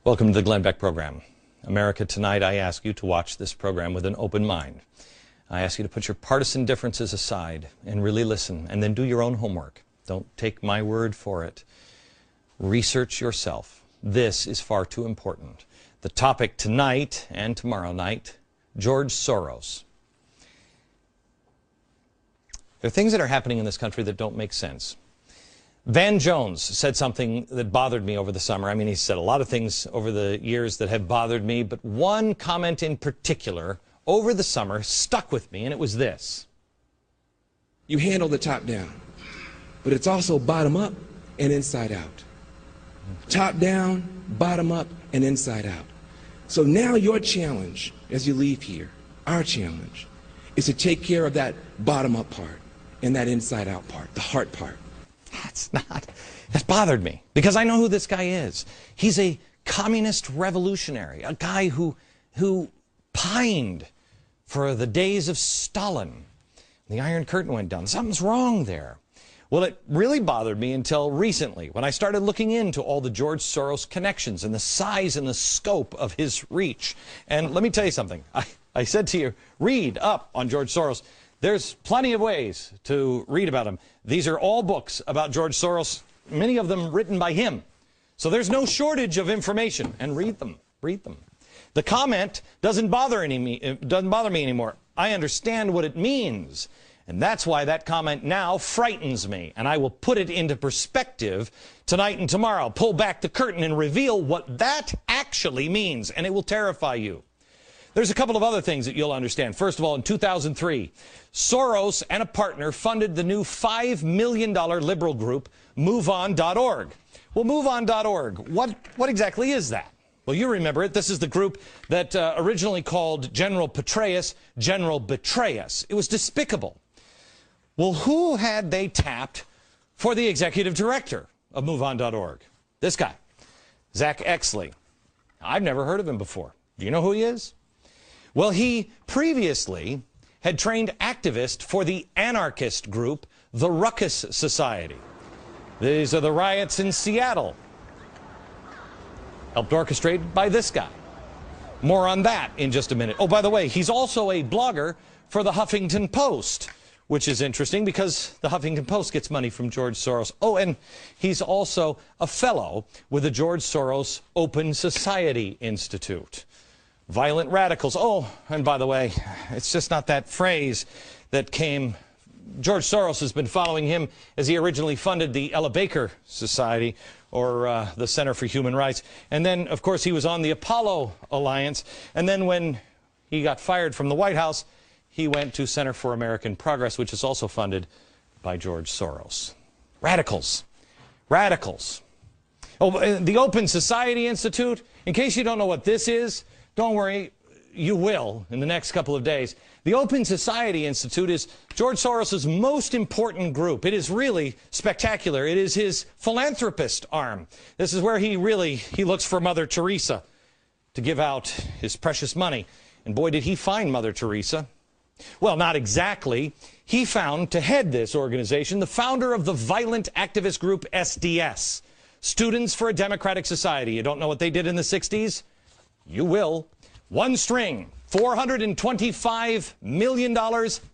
Welcome to the Glenn Beck program. America, tonight I ask you to watch this program with an open mind. I ask you to put your partisan differences aside and really listen, and then do your own homework. Don't take my word for it. Research yourself. This is far too important. The topic tonight and tomorrow night, George Soros. There are things that are happening in this country that don't make sense. Van Jones said something that bothered me over the summer. I mean, he said a lot of things over the years that have bothered me, but one comment in particular over the summer stuck with me, and it was this. You handle the top down, but it's also bottom up and inside out. Top down, bottom up, and inside out. So now your challenge as you leave here, our challenge, is to take care of that bottom up part and that inside out part, the heart part. That's bothered me because I know who this guy is. He's a communist revolutionary, a guy who pined for the days of Stalin. The Iron Curtain went down. Something's wrong there. Well, it really bothered me until recently when I started looking into all the George Soros connections and the size and the scope of his reach. And let me tell you something. I said to you, read up on George Soros. There's plenty of ways to read about him. These are all books about George Soros, many of them written by him. So there's no shortage of information, and read them. Read them. The comment doesn't bother me anymore. I understand what it means, and that's why that comment now frightens me, and I will put it into perspective tonight and tomorrow. Pull back the curtain and reveal what that actually means, and it will terrify you. There's a couple of other things that you'll understand. First of all, in 2003, Soros and a partner funded the new $5 million liberal group, MoveOn.org. Well, MoveOn.org, what exactly is that? Well, you remember it. This is the group that originally called General Petraeus General Betrayus. It was despicable. Well, who had they tapped for the executive director of MoveOn.org? This guy, Zach Exley. I've never heard of him before. Do you know who he is? Well, he previously had trained activists for the anarchist group, the Ruckus Society. These are the riots in Seattle, helped orchestrated by this guy. More on that in just a minute. Oh, by the way, he's also a blogger for the Huffington Post, which is interesting because the Huffington Post gets money from George Soros. Oh, and he's also a fellow with the George Soros Open Society Institute. Violent radicals. Oh, and by the way, it's just not that phrase that came. George Soros has been following him as he originally funded the Ella Baker Society, or the Center for Human Rights. And then, of course, he was on the Apollo Alliance. And then when he got fired from the White House, he went to Center for American Progress, which is also funded by George Soros. Radicals. Radicals. Oh, the Open Society Institute, in case you don't know what this is, don't worry, you will in the next couple of days. The Open Society Institute is George Soros' most important group. It is really spectacular. It is his philanthropist arm. This is where he looks for Mother Teresa to give out his precious money. And boy, did he find Mother Teresa. Well, not exactly. He found, to head this organization, the founder of the violent activist group SDS, Students for a Democratic Society. You don't know what they did in the 60s? You will. One string, $425 million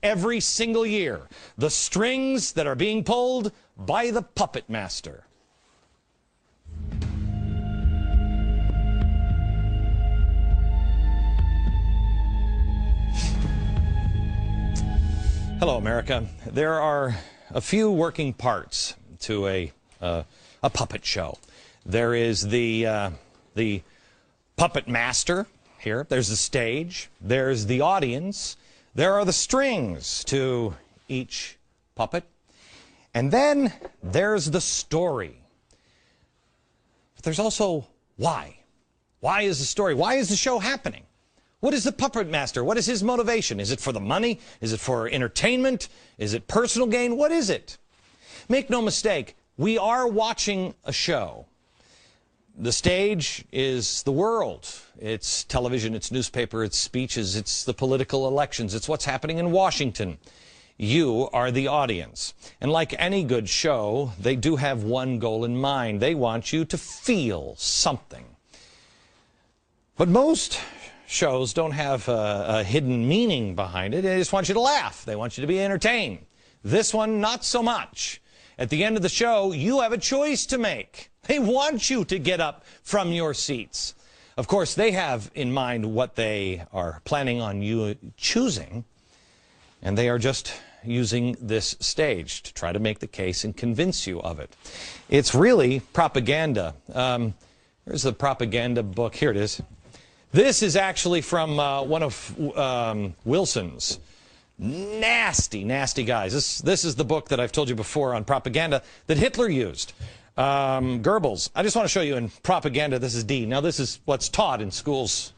every single year. The strings that are being pulled by the puppet master. Hello, America. There are a few working parts to a puppet show. There is the puppet master here. There's the stage. There's the audience. There are the strings to each puppet. And then there's the story. But there's also why. Why is the story? Why is the show happening? What is the puppet master? What is his motivation? Is it for the money? Is it for entertainment? Is it personal gain? What is it? Make no mistake, we are watching a show. The stage is the world. It's television, it's newspaper, it's speeches, it's the political elections, it's what's happening in Washington. You are the audience. And like any good show, they do have one goal in mind. They want you to feel something. But most shows don't have a hidden meaning behind it. They just want you to laugh. They want you to be entertained. This one, not so much. At the end of the show, you have a choice to make. They want you to get up from your seats. Of course, they have in mind what they are planning on you choosing, and they are just using this stage to try to make the case and convince you of it. It's really propaganda. Here's the propaganda book. Here it is. This is actually from one of Wilson's. Nasty, nasty guys. This is the book that I've told you before on propaganda that Hitler used. Goebbels. I just want to show you in propaganda, this is D. Now this is what's taught in schools.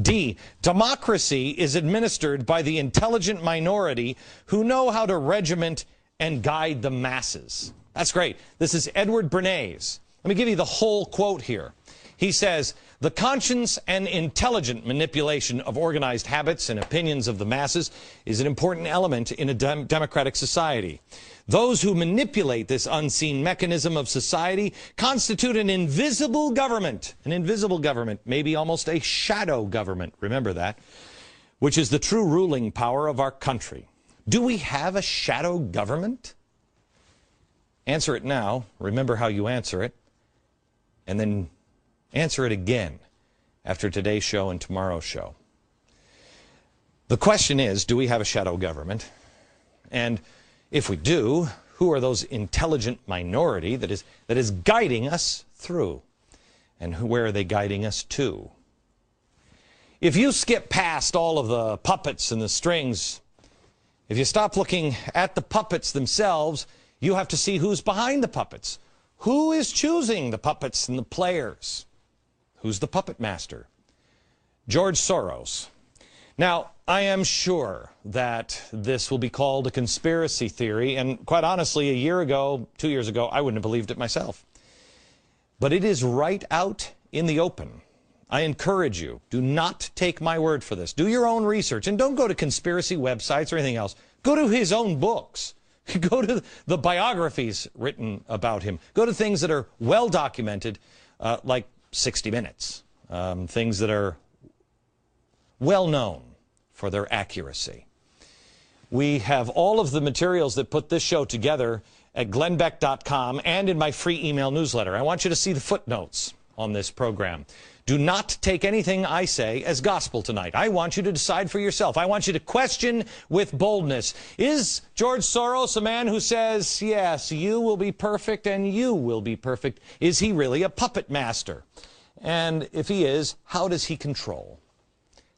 D. Democracy is administered by the intelligent minority who know how to regiment and guide the masses. That's great. This is Edward Bernays. Let me give you the whole quote here. He says, the conscious and intelligent manipulation of organized habits and opinions of the masses is an important element in a democratic society. Those who manipulate this unseen mechanism of society constitute an invisible government. An invisible government, maybe almost a shadow government, remember that, which is the true ruling power of our country. Do we have a shadow government? Answer it now. Remember how you answer it. And then answer it again after today's show and tomorrow's show. The question is, do we have a shadow government? And if we do, who are those intelligent minority that is guiding us through? And where are they guiding us to? If you skip past all of the puppets and the strings, if you stop looking at the puppets themselves, you have to see who's behind the puppets. Who is choosing the puppets and the players? Who's the puppet master? George Soros. Now, I am sure that this will be called a conspiracy theory, and quite honestly, a year ago, 2 years ago, I wouldn't have believed it myself. But it is right out in the open. I encourage you, do not take my word for this. Do your own research, and don't go to conspiracy websites or anything else. Go to his own books. Go to the biographies written about him. Go to things that are well documented, like 60 Minutes, things that are well known for their accuracy. We have all of the materials that put this show together at glennbeck.com and in my free email newsletter. I want you to see the footnotes on this program. Do not take anything I say as gospel tonight. I want you to decide for yourself. I want you to question with boldness. Is George Soros a man who says, yes, you will be perfect and you will be perfect? Is he really a puppet master? And if he is, how does he control?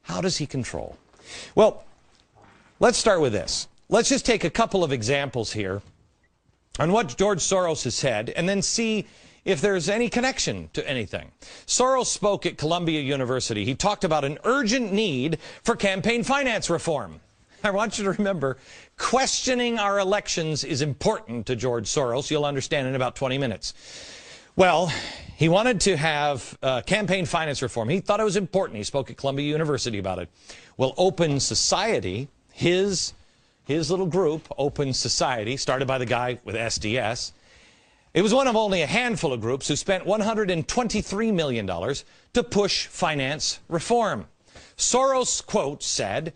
How does he control? Well, let's start with this. Let's just take a couple of examples here on what George Soros has said and then see if there's any connection to anything. Soros spoke at Columbia University. He talked about an urgent need for campaign finance reform. I want you to remember, questioning our elections is important to George Soros. You'll understand in about 20 minutes. Well, he wanted to have campaign finance reform. He thought it was important. He spoke at Columbia University about it. Well, Open Society, his little group, Open Society, started by the guy with SDS, it was one of only a handful of groups who spent $123 million to push finance reform. Soros, quote, said,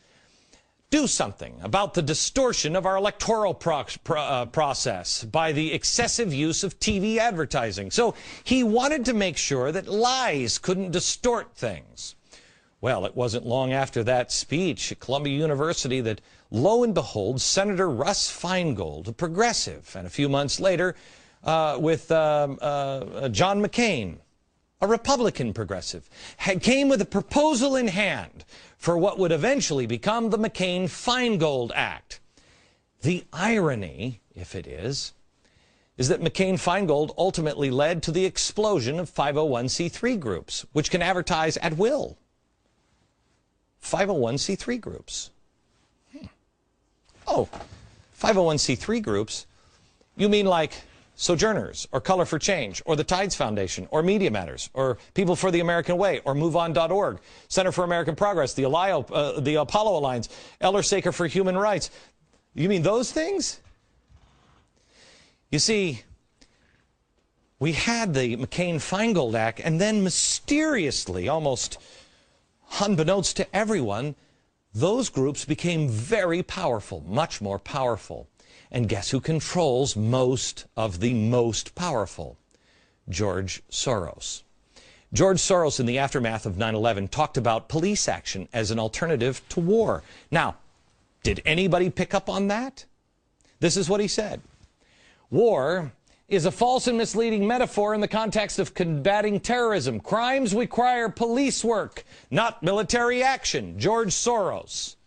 do something about the distortion of our electoral process by the excessive use of TV advertising. So he wanted to make sure that lies couldn't distort things. Well, it wasn't long after that speech at Columbia University that, lo and behold, Senator Russ Feingold, a progressive, and a few months later, with John McCain, a Republican progressive, came with a proposal in hand for what would eventually become the McCain-Feingold Act. The irony, if it is that McCain-Feingold ultimately led to the explosion of 501c3 groups, which can advertise at will. 501c3 groups. Oh, 501c3 groups? You mean like Sojourners, or Color for Change, or the Tides Foundation, or Media Matters, or People for the American Way, or MoveOn.org, Center for American Progress, the Apollo Alliance, Eller Saker for Human Rights. You mean those things? You see, we had the McCain-Feingold Act, and then mysteriously, almost unbeknownst to everyone, those groups became very powerful, much more powerful. And guess who controls most of the most powerful? George Soros. George Soros, in the aftermath of 9/11, talked about police action as an alternative to war. Now, did anybody pick up on that? This is what he said. War is a false and misleading metaphor in the context of combating terrorism. Crimes require police work, not military action. George Soros.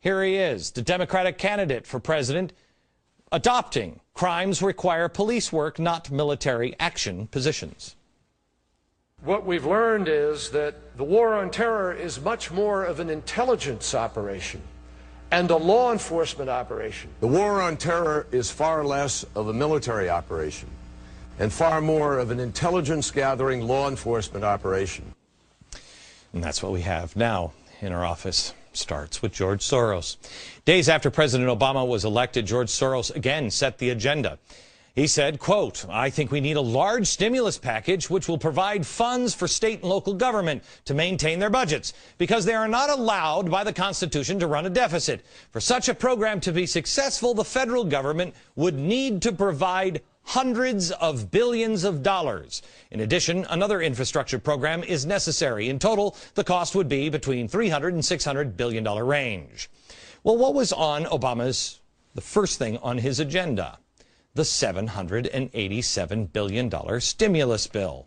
Here he is, the Democratic candidate for president, adopting crimes require police work, not military action positions. What we've learned is that the war on terror is much more of an intelligence operation and a law enforcement operation. The war on terror is far less of a military operation and far more of an intelligence-gathering law enforcement operation. And that's what we have now in our office. Starts with George Soros. Days after President Obama was elected, George Soros again set the agenda. He said, quote, "I think we need a large stimulus package which will provide funds for state and local government to maintain their budgets because they are not allowed by the Constitution to run a deficit. For such a program to be successful, the federal government would need to provide hundreds of billions of dollars. In addition, another infrastructure program is necessary. In total, the cost would be between $300 and $600 billion range." Well, what was on the first thing on his agenda? The $787 billion stimulus bill.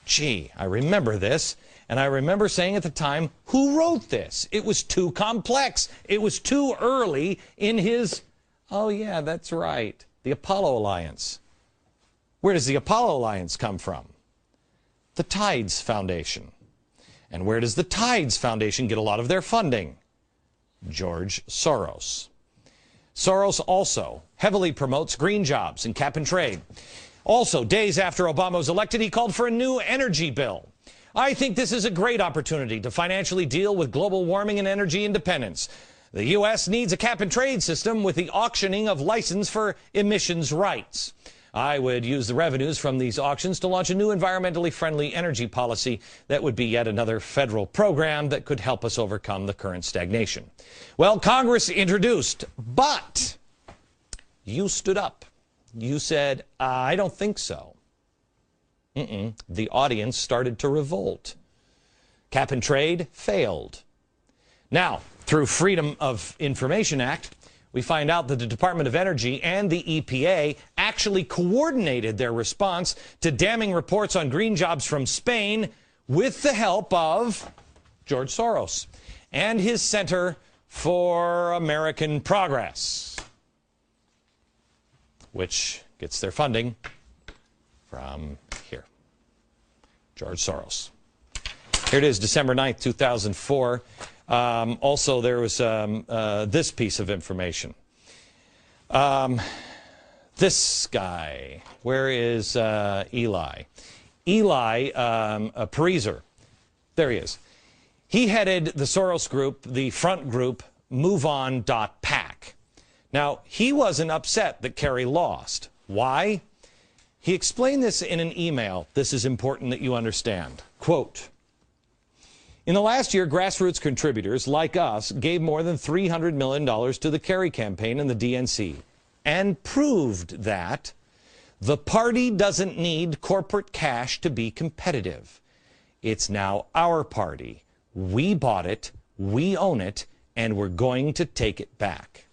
Gee, I remember this, and I remember saying at the time, who wrote this? It was too complex. It was too early in his, oh yeah, that's right, the Apollo Alliance. Where does the Apollo Alliance come from? The Tides Foundation. And where does the Tides Foundation get a lot of their funding? George Soros. Soros also heavily promotes green jobs and cap and trade. Also, days after Obama was elected, he called for a new energy bill. "I think this is a great opportunity to financially deal with global warming and energy independence. The U.S. needs a cap and trade system with the auctioning of license for emissions rights. I would use the revenues from these auctions to launch a new environmentally friendly energy policy that would be yet another federal program that could help us overcome the current stagnation." Well, Congress introduced, but you stood up. You said, "I don't think so." The audience started to revolt. Cap and trade failed. Now, through Freedom of Information Act, we find out that the Department of Energy and the EPA actually coordinated their response to damning reports on green jobs from Spain with the help of George Soros and his Center for American Progress, which gets their funding from here, George Soros. Here it is, December 9th, 2004. Also, there was this piece of information. This guy, where is Eli? Eli Pariser. There he is. He headed the Soros group, the front group, MoveOn.pac. Now, he wasn't upset that Kerry lost. Why? He explained this in an email. This is important that you understand. Quote, "In the last year, grassroots contributors like us gave more than $300 million to the Kerry campaign and the DNC and proved that the party doesn't need corporate cash to be competitive. It's now our party. We bought it, we own it, and we're going to take it back."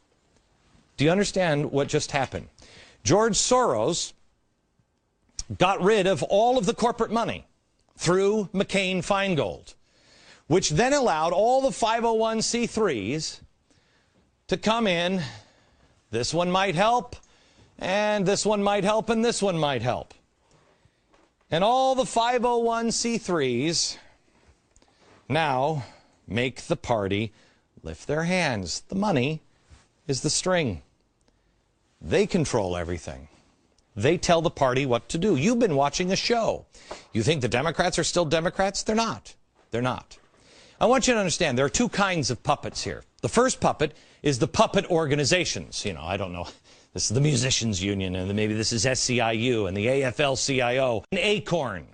Do you understand what just happened? George Soros got rid of all of the corporate money through McCain-Feingold, which then allowed all the 501c3s to come in. This one might help, and this one might help, and this one might help. And all the 501c3s now make the party lift their hands. The money is the string. They control everything. They tell the party what to do. You've been watching a show. You think the Democrats are still Democrats? They're not. They're not. I want you to understand there are two kinds of puppets here. The first puppet is the puppet organizations. You know, I don't know. This is the Musicians Union, and maybe this is SCIU and the AFL-CIO and ACORN.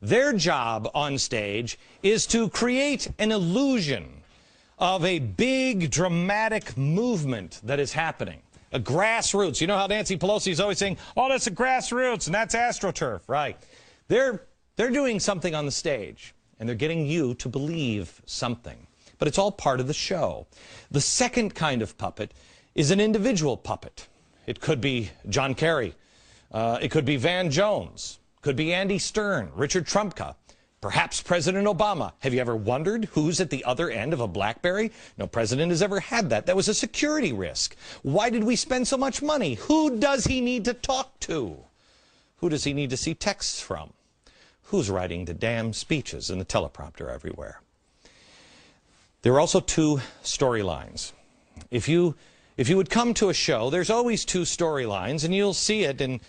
Their job on stage is to create an illusion of a big, dramatic movement that is happening. A grassroots. You know how Nancy Pelosi is always saying, oh, that's a grassroots, and that's AstroTurf, right? They're doing something on the stage, and they're getting you to believe something. But it's all part of the show. The second kind of puppet is an individual puppet. It could be John Kerry. It could be Van Jones. Could be Andy Stern, Richard Trumka, perhaps President Obama. Have you ever wondered who's at the other end of a BlackBerry? No president has ever had that. That was a security risk. Why did we spend so much money? Who does he need to talk to? Who does he need to see texts from? Who's writing the damn speeches in the teleprompter everywhere? There are also two storylines. If you would come to a show, there's always two storylines, and you'll see it in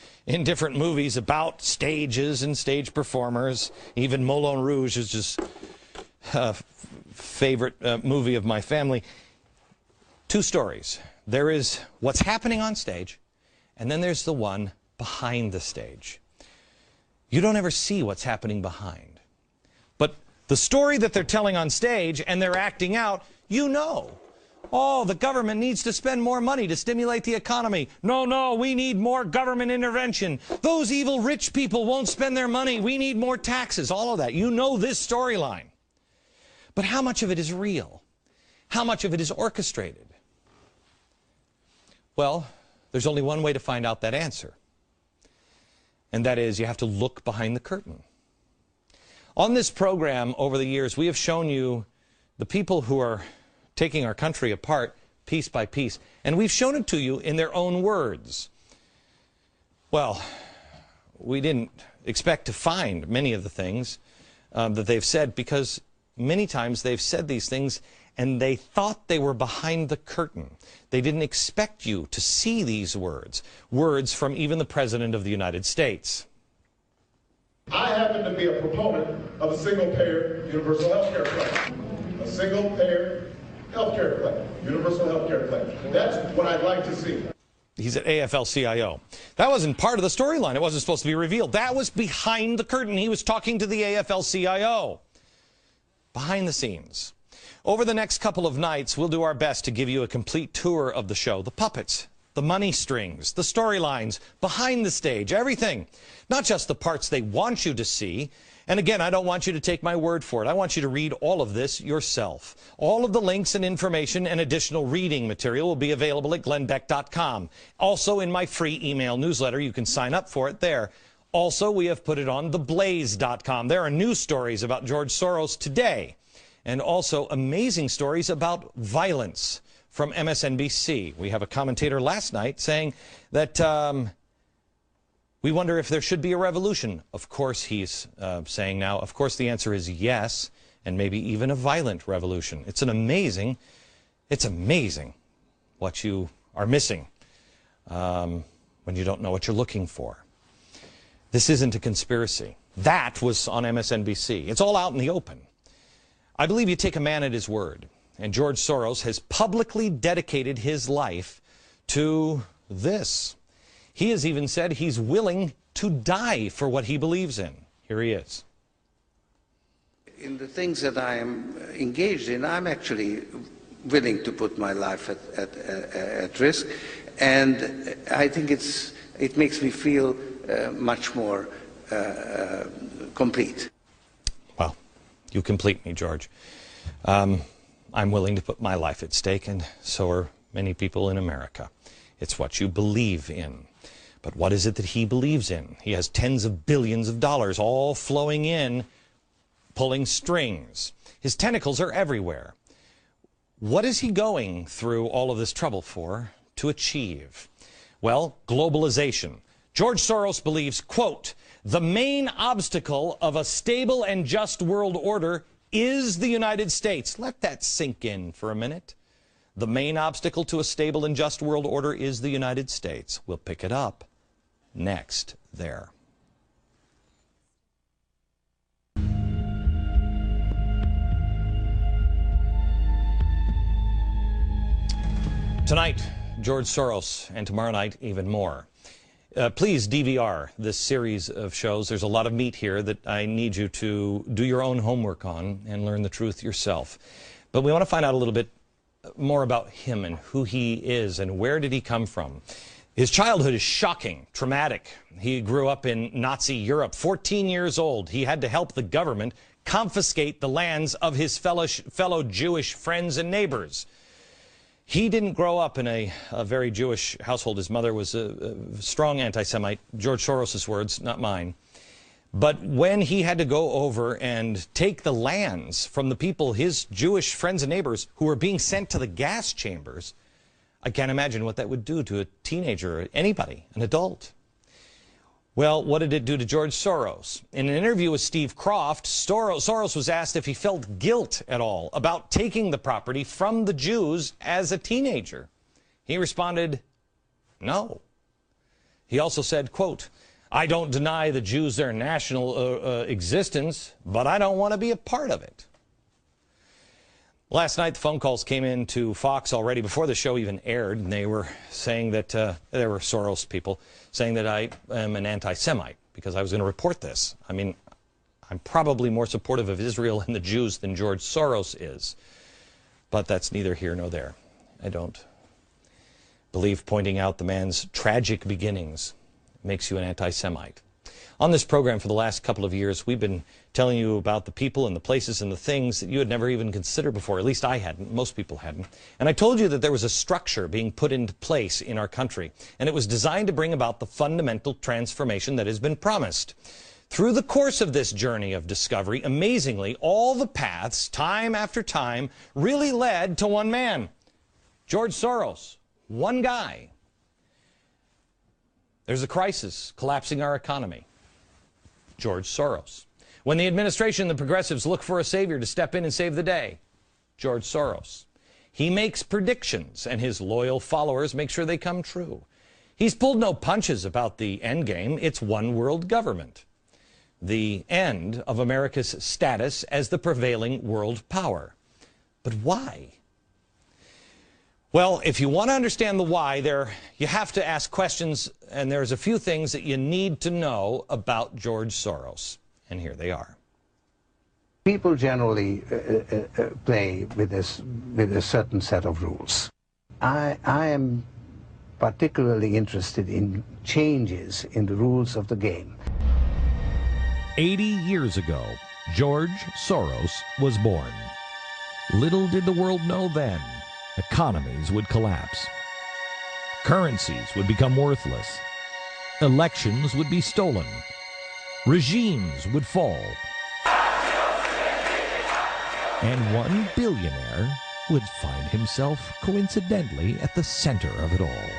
different movies about stages and stage performers. Even Moulin Rouge is just a favorite movie of my family. Two stories. There is what's happening on stage, and then there's the one behind the stage. You don't ever see what's happening behind. But the story that they're telling on stage and they're acting out, you know. Oh, the government needs to spend more money to stimulate the economy. No, we need more government intervention. Those evil rich people won't spend their money. We need more taxes. All of that. You know this storyline. But how much of it is real? How much of it is orchestrated? Well, there's only one way to find out that answer. And that is you have to look behind the curtain. On this program over the years, we have shown you the people who are taking our country apart piece by piece. And we've shown it to you in their own words. Well, we didn't expect to find many of the things that they've said, because many times they've said these things and they thought they were behind the curtain. They didn't expect you to see these words from even the President of the United States. I happen to be a proponent of a single-payer universal health care plan. A single-payer health care plan, universal health care plan. That's what I'd like to see. He's at AFL-CIO. That wasn't part of the storyline. It wasn't supposed to be revealed. That was behind the curtain. He was talking to the AFL-CIO. Behind the scenes. Over the next couple of nights, we'll do our best to give you a complete tour of the show. The puppets, the money strings, the storylines, behind the stage, everything. Not just the parts they want you to see. And again, I don't want you to take my word for it. I want you to read all of this yourself. All of the links and information and additional reading material will be available at glennbeck.com. Also in my free email newsletter. You can sign up for it there. Also, we have put it on theblaze.com. There are news stories about George Soros today, and also amazing stories about violence from MSNBC. We have a commentator last night saying that we wonder if there should be a revolution. Of course, he's saying now, of course, the answer is yes, and maybe even a violent revolution. It's amazing what you are missing when you don't know what you're looking for. This isn't a conspiracy. That was on MSNBC. It's all out in the open. I believe you take a man at his word. And George Soros has publicly dedicated his life to this. He has even said he's willing to die for what he believes in. Here he is. In the things that I am engaged in, I'm actually willing to put my life at risk. And I think it makes me feel much more complete. Well, you complete me, George. I'm willing to put my life at stake, and so are many people in America. It's what you believe in. But what is it that he believes in? He has tens of billions of dollars all flowing in, pulling strings. His tentacles are everywhere. What is he going through all of this trouble for to achieve? Well, globalization. George Soros believes, quote, the main obstacle of a stable and just world order is the United States. Let that sink in for a minute. The main obstacle to a stable and just world order is the United States. We'll pick it up next there. Tonight, George Soros, and tomorrow night, even more. Please DVR this series of shows. There's a lot of meat here that I need you to do your own homework on and learn the truth yourself. But we want to find out a little bit more about him and who he is and where did he come from. His childhood is shocking, traumatic. He grew up in Nazi Europe. 14 years old, he had to help the government confiscate the lands of his fellow Jewish friends and neighbors. He didn't grow up in a very Jewish household. His mother was a strong anti-Semite. George Soros' words, not mine. But when he had to go over and take the lands from the people, his Jewish friends and neighbors, who were being sent to the gas chambers, I can't imagine what that would do to a teenager, or anybody, an adult. Well, what did it do to George Soros? In an interview with Steve Kroft, Soros was asked if he felt guilt at all about taking the property from the Jews as a teenager. He responded, no. He also said, quote, I don't deny the Jews their national existence, but I don't want to be a part of it. Last night, the phone calls came in to Fox already before the show even aired, and they were saying that, there were Soros people saying that I am an anti-Semite because I was going to report this. I mean, I'm probably more supportive of Israel and the Jews than George Soros is, but that's neither here nor there. I don't believe pointing out the man's tragic beginnings makes you an anti-Semite. On this program for the last couple of years, we've been telling you about the people and the places and the things that you had never even considered before. At least I hadn't. Most people hadn't. And I told you that there was a structure being put into place in our country, and it was designed to bring about the fundamental transformation that has been promised. Through the course of this journey of discovery, amazingly, all the paths, time after time, really led to one man, George Soros, one guy. There's a crisis collapsing our economy. George Soros. When the administration and the progressives look for a savior to step in and save the day, George Soros. He makes predictions, and his loyal followers make sure they come true. He's pulled no punches about the end game. It's one world government. The end of America's status as the prevailing world power. But why? Well, if you want to understand the why, you have to ask questions, and there's a few things that you need to know about George Soros. And here they are. People generally play with a certain set of rules. I am particularly interested in changes in the rules of the game. 80 years ago, George Soros was born. Little did the world know then, economies would collapse. Currencies would become worthless. Elections would be stolen. Regimes would fall. And one billionaire would find himself coincidentally at the center of it all.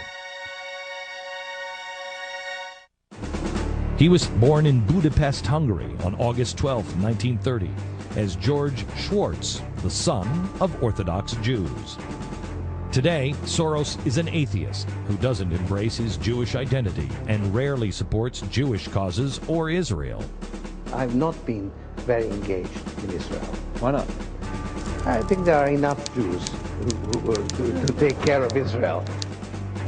He was born in Budapest, Hungary on August 12, 1930, as George Schwartz, the son of Orthodox Jews. Today, Soros is an atheist who doesn't embrace his Jewish identity and rarely supports Jewish causes or Israel. I've not been very engaged in Israel. Why not? I think there are enough Jews to take care of Israel.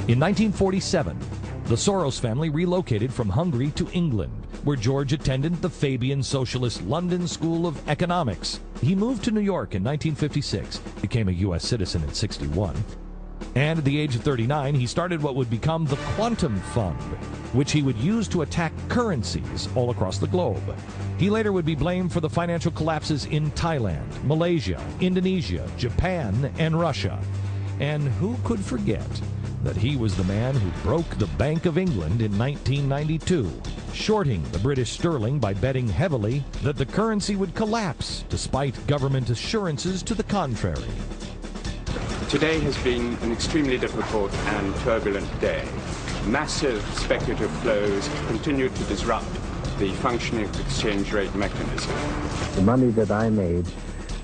In 1947, the Soros family relocated from Hungary to England, where George attended the Fabian Socialist London School of Economics. He moved to New York in 1956, became a U.S. citizen in 61, and at the age of 39, he started what would become the Quantum Fund, which he would use to attack currencies all across the globe. He later would be blamed for the financial collapses in Thailand, Malaysia, Indonesia, Japan, and Russia. And who could forget that he was the man who broke the Bank of England in 1992, shorting the British sterling by betting heavily that the currency would collapse, despite government assurances to the contrary. Today has been an extremely difficult and turbulent day. Massive speculative flows continue to disrupt the functioning exchange rate mechanism. The money that I made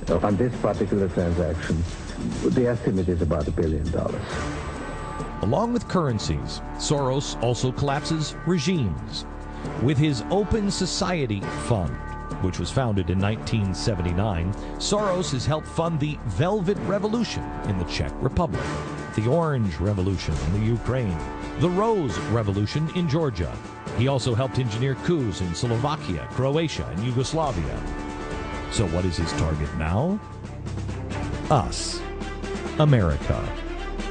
on this particular transaction, the estimate is about $1 billion. Along with currencies, Soros also collapses regimes. With his Open Society Fund, which was founded in 1979, Soros has helped fund the Velvet Revolution in the Czech Republic, the Orange Revolution in the Ukraine, the Rose Revolution in Georgia. He also helped engineer coups in Slovakia, Croatia, and Yugoslavia. So what is his target now? Us. America.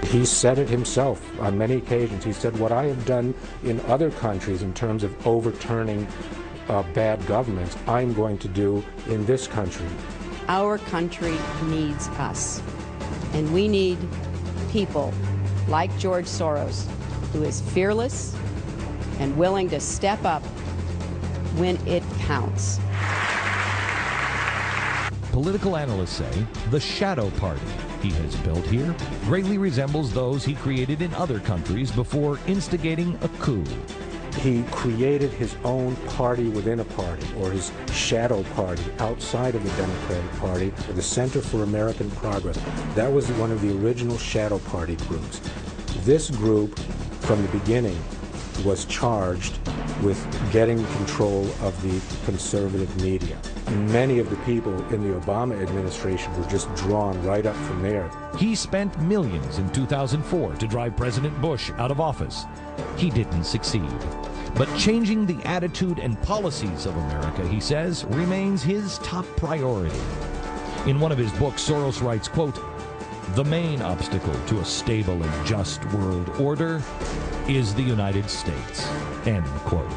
He said it himself on many occasions. He said, what I have done in other countries in terms of overturning bad governments, I'm going to do in this country. Our country needs us. And we need people like George Soros, who is fearless and willing to step up when it counts. Political analysts say the shadow party he has built here greatly resembles those he created in other countries before instigating a coup. He created his own party within a party, or his shadow party outside of the Democratic Party, the Center for American Progress. That was one of the original shadow party groups. This group, from the beginning, was charged with getting control of the conservative media. Many of the people in the Obama administration were just drawn right up from there. He spent millions in 2004 to drive President Bush out of office. He didn't succeed. But changing the attitude and policies of America, he says, remains his top priority. In one of his books, Soros writes, quote, "The main obstacle to a stable and just world order is the United States," end quote.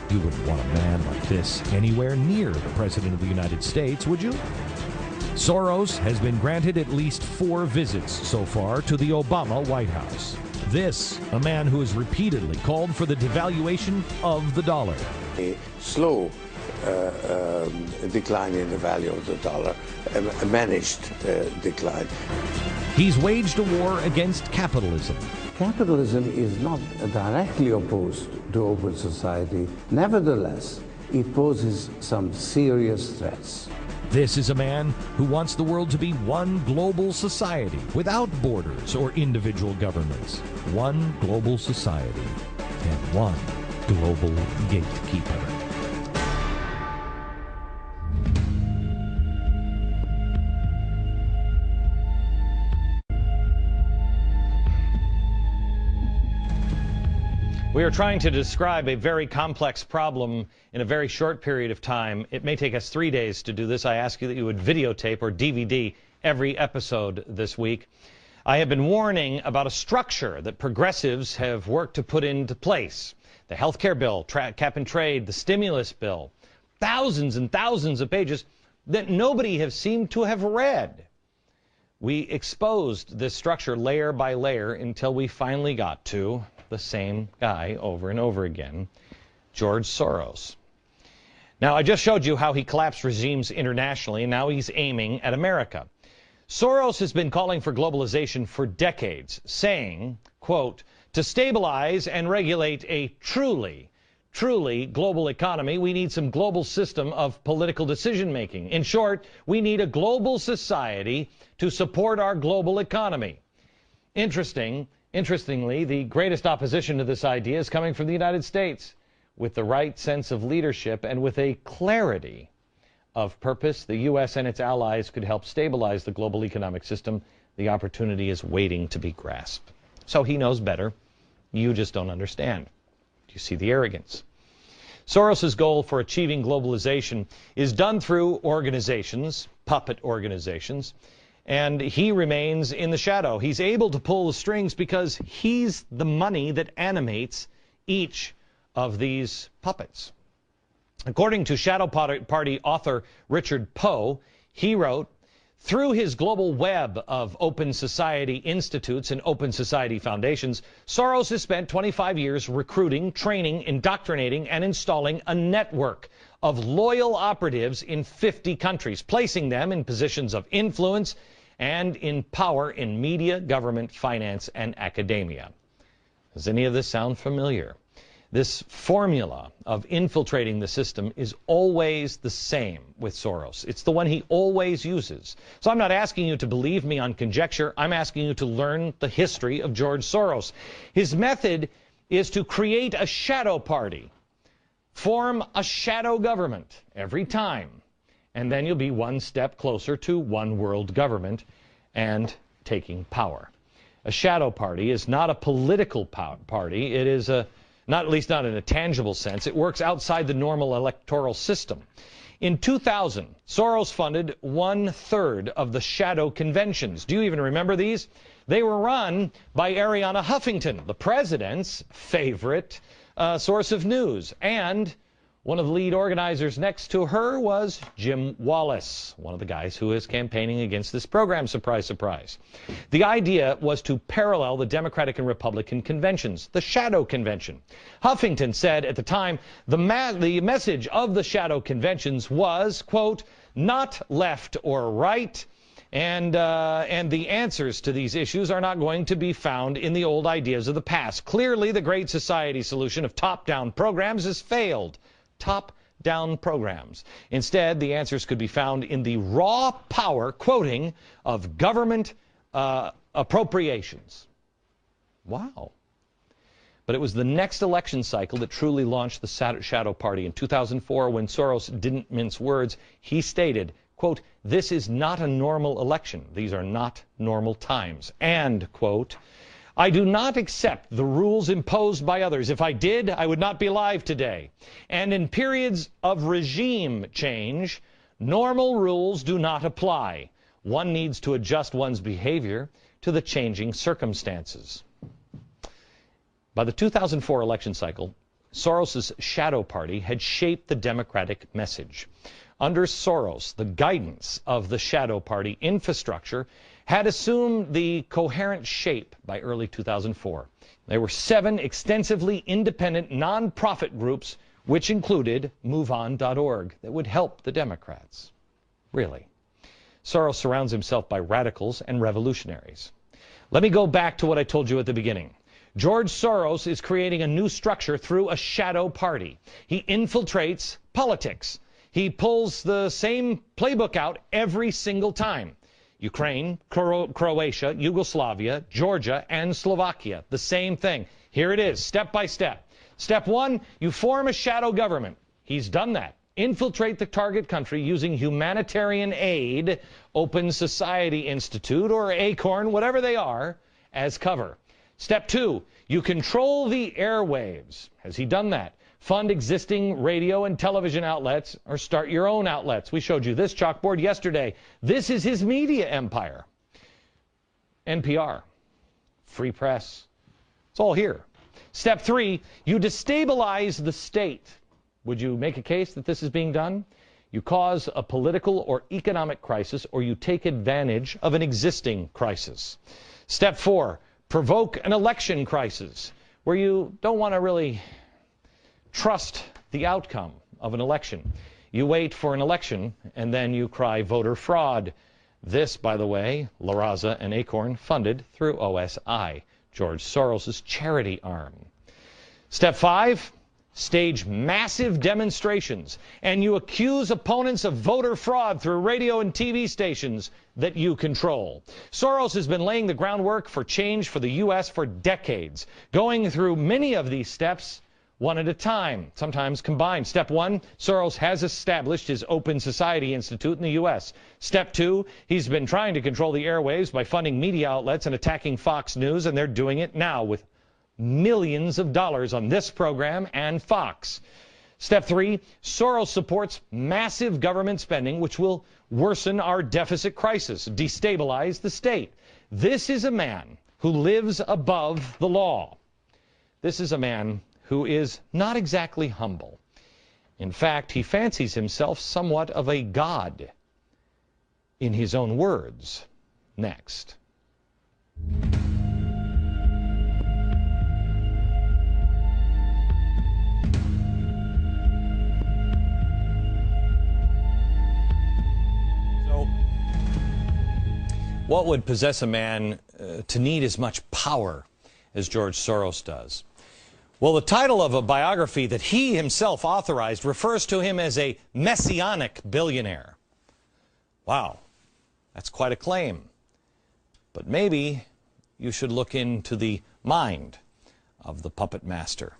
You wouldn't want a man like this anywhere near the President of the United States, would you? Soros has been granted at least 4 visits so far to the Obama White House. This, a man who has repeatedly called for the devaluation of the dollar. A slow decline in the value of the dollar, a managed decline. He's waged a war against capitalism. Capitalism is not directly opposed to open society. Nevertheless, it poses some serious threats. This is a man who wants the world to be one global society without borders or individual governments. One global society and one global gatekeeper. We are trying to describe a very complex problem in a very short period of time. It may take us 3 days to do this. I ask you that you would videotape or DVD every episode this week. I have been warning about a structure that progressives have worked to put into place. The health care bill, cap and trade, the stimulus bill. Thousands and thousands of pages that nobody has seemed to have read. We exposed this structure layer by layer until we finally got to the same guy over and over again, George Soros. Now, I just showed you how he collapsed regimes internationally, and now he's aiming at America. Soros has been calling for globalization for decades, saying, quote, "To stabilize and regulate a truly global economy, we need some global system of political decision-making. In short, we need a global society to support our global economy." Interestingly, the greatest opposition to this idea is coming from the United States. With the right sense of leadership and with a clarity of purpose, the U.S. and its allies could help stabilize the global economic system. The opportunity is waiting to be grasped. So he knows better. You just don't understand. Do you see the arrogance? Soros' goal for achieving globalization is done through organizations, puppet organizations, and he remains in the shadow. He's able to pull the strings because he's the money that animates each of these puppets. According to Shadow Party author Richard Poe, he wrote, "Through his global web of open society institutes and open society foundations, Soros has spent 25 years recruiting, training, indoctrinating, and installing a network of loyal operatives in 50 countries, placing them in positions of influence and in power in media, government, finance, and academia." Does any of this sound familiar? This formula of infiltrating the system is always the same with Soros. It's the one he always uses. So I'm not asking you to believe me on conjecture. I'm asking you to learn the history of George Soros. His method is to create a shadow party, form a shadow government every time, and then you'll be one step closer to one world government and taking power. A shadow party is not a political party. It is not, at least not in a tangible sense. It works outside the normal electoral system. In 2000, Soros funded 1/3 of the shadow conventions. Do you even remember these? They were run by Arianna Huffington, the president's favorite source of news. And one of the lead organizers next to her was Jim Wallace, one of the guys who is campaigning against this program, surprise, surprise. The idea was to parallel the Democratic and Republican conventions, the shadow convention. Huffington said at the time the message of the shadow conventions was, quote, not left or right, and the answers to these issues are not going to be found in the old ideas of the past. Clearly, the Great Society solution of top-down programs has failed. Top-down programs. Instead, the answers could be found in the raw power, quoting, of government appropriations. Wow. But it was the next election cycle that truly launched the shadow party. In 2004, when Soros didn't mince words, he stated, quote, this is not a normal election. These are not normal times. And, quote, I do not accept the rules imposed by others. If I did, I would not be alive today. And in periods of regime change, normal rules do not apply. One needs to adjust one's behavior to the changing circumstances. By the 2004 election cycle, Soros's shadow party had shaped the Democratic message. Under Soros, the guidance of the shadow party infrastructure had assumed the coherent shape by early 2004. There were 7 extensively independent nonprofit groups, which included MoveOn.org, that would help the Democrats. Really. Soros surrounds himself by radicals and revolutionaries. Let me go back to what I told you at the beginning. George Soros is creating a new structure through a shadow party. He infiltrates politics. He pulls the same playbook out every single time. Ukraine, Croatia, Yugoslavia, Georgia, and Slovakia. The same thing. Here it is, step by step. Step 1, you form a shadow government. He's done that. Infiltrate the target country using humanitarian aid, Open Society Institute, or ACORN, whatever they are, as cover. Step 2, you control the airwaves. Has he done that? Fund existing radio and television outlets, or start your own outlets. We showed you this chalkboard yesterday. This is his media empire. NPR, free press, it's all here. Step 3, you destabilize the state. Would you make a case that this is being done? You cause a political or economic crisis, or you take advantage of an existing crisis. Step 4, provoke an election crisis, where you don't want to really trust the outcome of an election. You wait for an election, and then you cry voter fraud. This, by the way, La Raza and Acorn funded through OSI, George Soros' charity arm. Step 5, stage massive demonstrations, and you accuse opponents of voter fraud through radio and TV stations that you control. Soros has been laying the groundwork for change for the U.S. for decades, going through many of these steps one at a time, sometimes combined. Step 1, Soros has established his Open Society Institute in the U.S. Step 2, he's been trying to control the airwaves by funding media outlets and attacking Fox News, and they're doing it now with millions of dollars on this program and Fox. Step 3, Soros supports massive government spending, which will worsen our deficit crisis, destabilize the state. This is a man who lives above the law. This is a man who is not exactly humble. In fact, he fancies himself somewhat of a god. In his own words, next. So, what would possess a man to need as much power as George Soros does? Well, the title of a biography that he himself authorized refers to him as a Messianic billionaire. Wow, that's quite a claim. But maybe you should look into the mind of the puppet master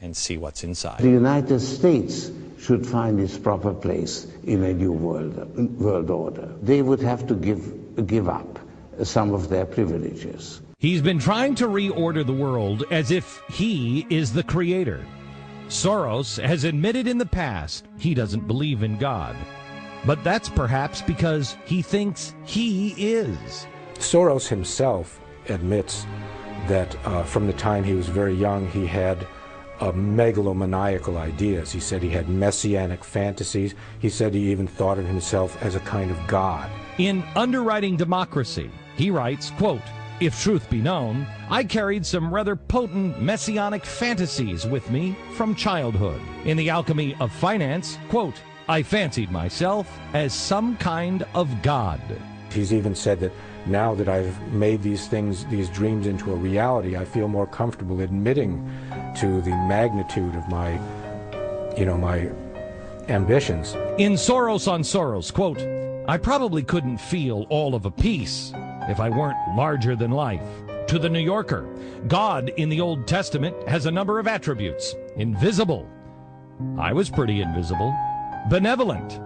and see what's inside. The United States should find its proper place in a new world order. They would have to give up some of their privileges. He's been trying to reorder the world as if he is the creator. Soros has admitted in the past he doesn't believe in God. But that's perhaps because he thinks he is. Soros himself admits that from the time he was very young, he had megalomaniacal ideas. He said he had messianic fantasies. He said he even thought of himself as a kind of god. In Underwriting Democracy, he writes, quote, "If truth be known, I carried some rather potent messianic fantasies with me from childhood. In The Alchemy of Finance, quote, I fancied myself as some kind of god." He's even said that now that I've made these things, these dreams into a reality, I feel more comfortable admitting to the magnitude of my, my ambitions. In Soros on Soros, quote, "I probably couldn't feel all of a piece if I weren't larger than life." To The New Yorker, God in the Old Testament has a number of attributes. Invisible. I was pretty invisible. Benevolent.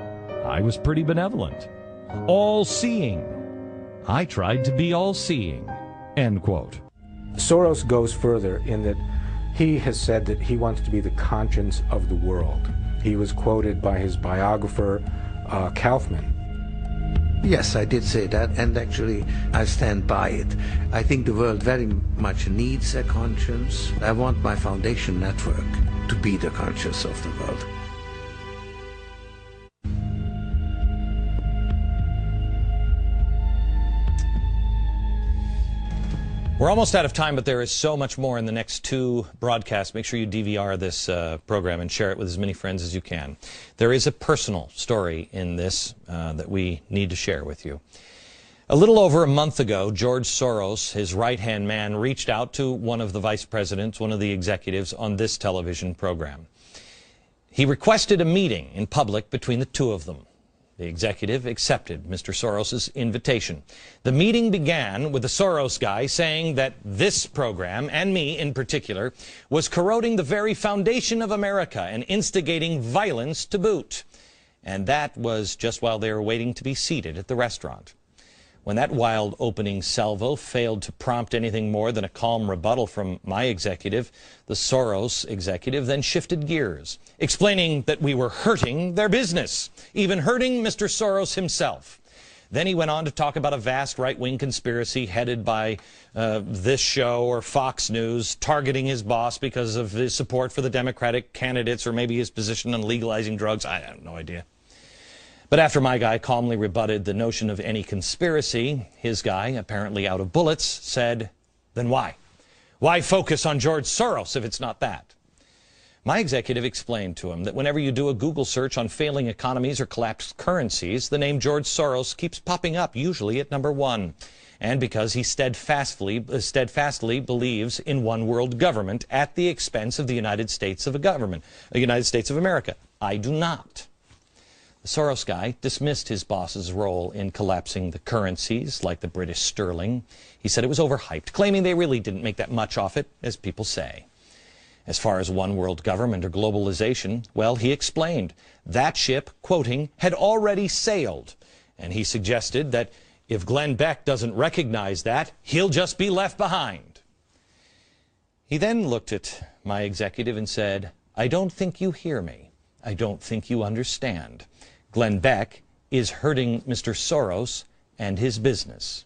I was pretty benevolent. All-seeing. I tried to be all-seeing. End quote. Soros goes further in that he has said that he wants to be the conscience of the world. He was quoted by his biographer, Kaufman. Yes, I did say that, and actually I stand by it. I think the world very much needs a conscience. I want my foundation network to be the conscience of the world. We're almost out of time, but there is so much more in the next two broadcasts. Make sure you DVR this program and share it with as many friends as you can. There is a personal story in this that we need to share with you. A little over a month ago, George Soros, his right-hand man, reached out to one of the vice presidents, one of the executives on this television program. He requested a meeting in public between the two of them. The executive accepted Mr. Soros' invitation. The meeting began with the Soros guy saying that this program, and me in particular, was corroding the very foundation of America and instigating violence to boot. And that was just while they were waiting to be seated at the restaurant. When that wild opening salvo failed to prompt anything more than a calm rebuttal from my executive, the Soros executive then shifted gears, explaining that we were hurting their business, even hurting Mr. Soros himself. Then he went on to talk about a vast right-wing conspiracy headed by this show or Fox News, targeting his boss because of his support for the Democratic candidates or maybe his position on legalizing drugs. I have no idea. But after my guy calmly rebutted the notion of any conspiracy, his guy, apparently out of bullets, said, "Then why? Why focus on George Soros if it's not that?" My executive explained to him that whenever you do a Google search on failing economies or collapsed currencies, the name George Soros keeps popping up, usually at number one. And because he steadfastly believes in one world government at the expense of the United States of America. I do not. The Soros guy dismissed his boss's role in collapsing the currencies, like the British sterling. He said it was overhyped, claiming they really didn't make that much off it, as people say. As far as one world government or globalization, well, he explained that ship, quoting, had already sailed. And he suggested that if Glenn Beck doesn't recognize that, he'll just be left behind. He then looked at my executive and said, "I don't think you hear me. I don't think you understand. Glenn Beck is hurting Mr. Soros and his business."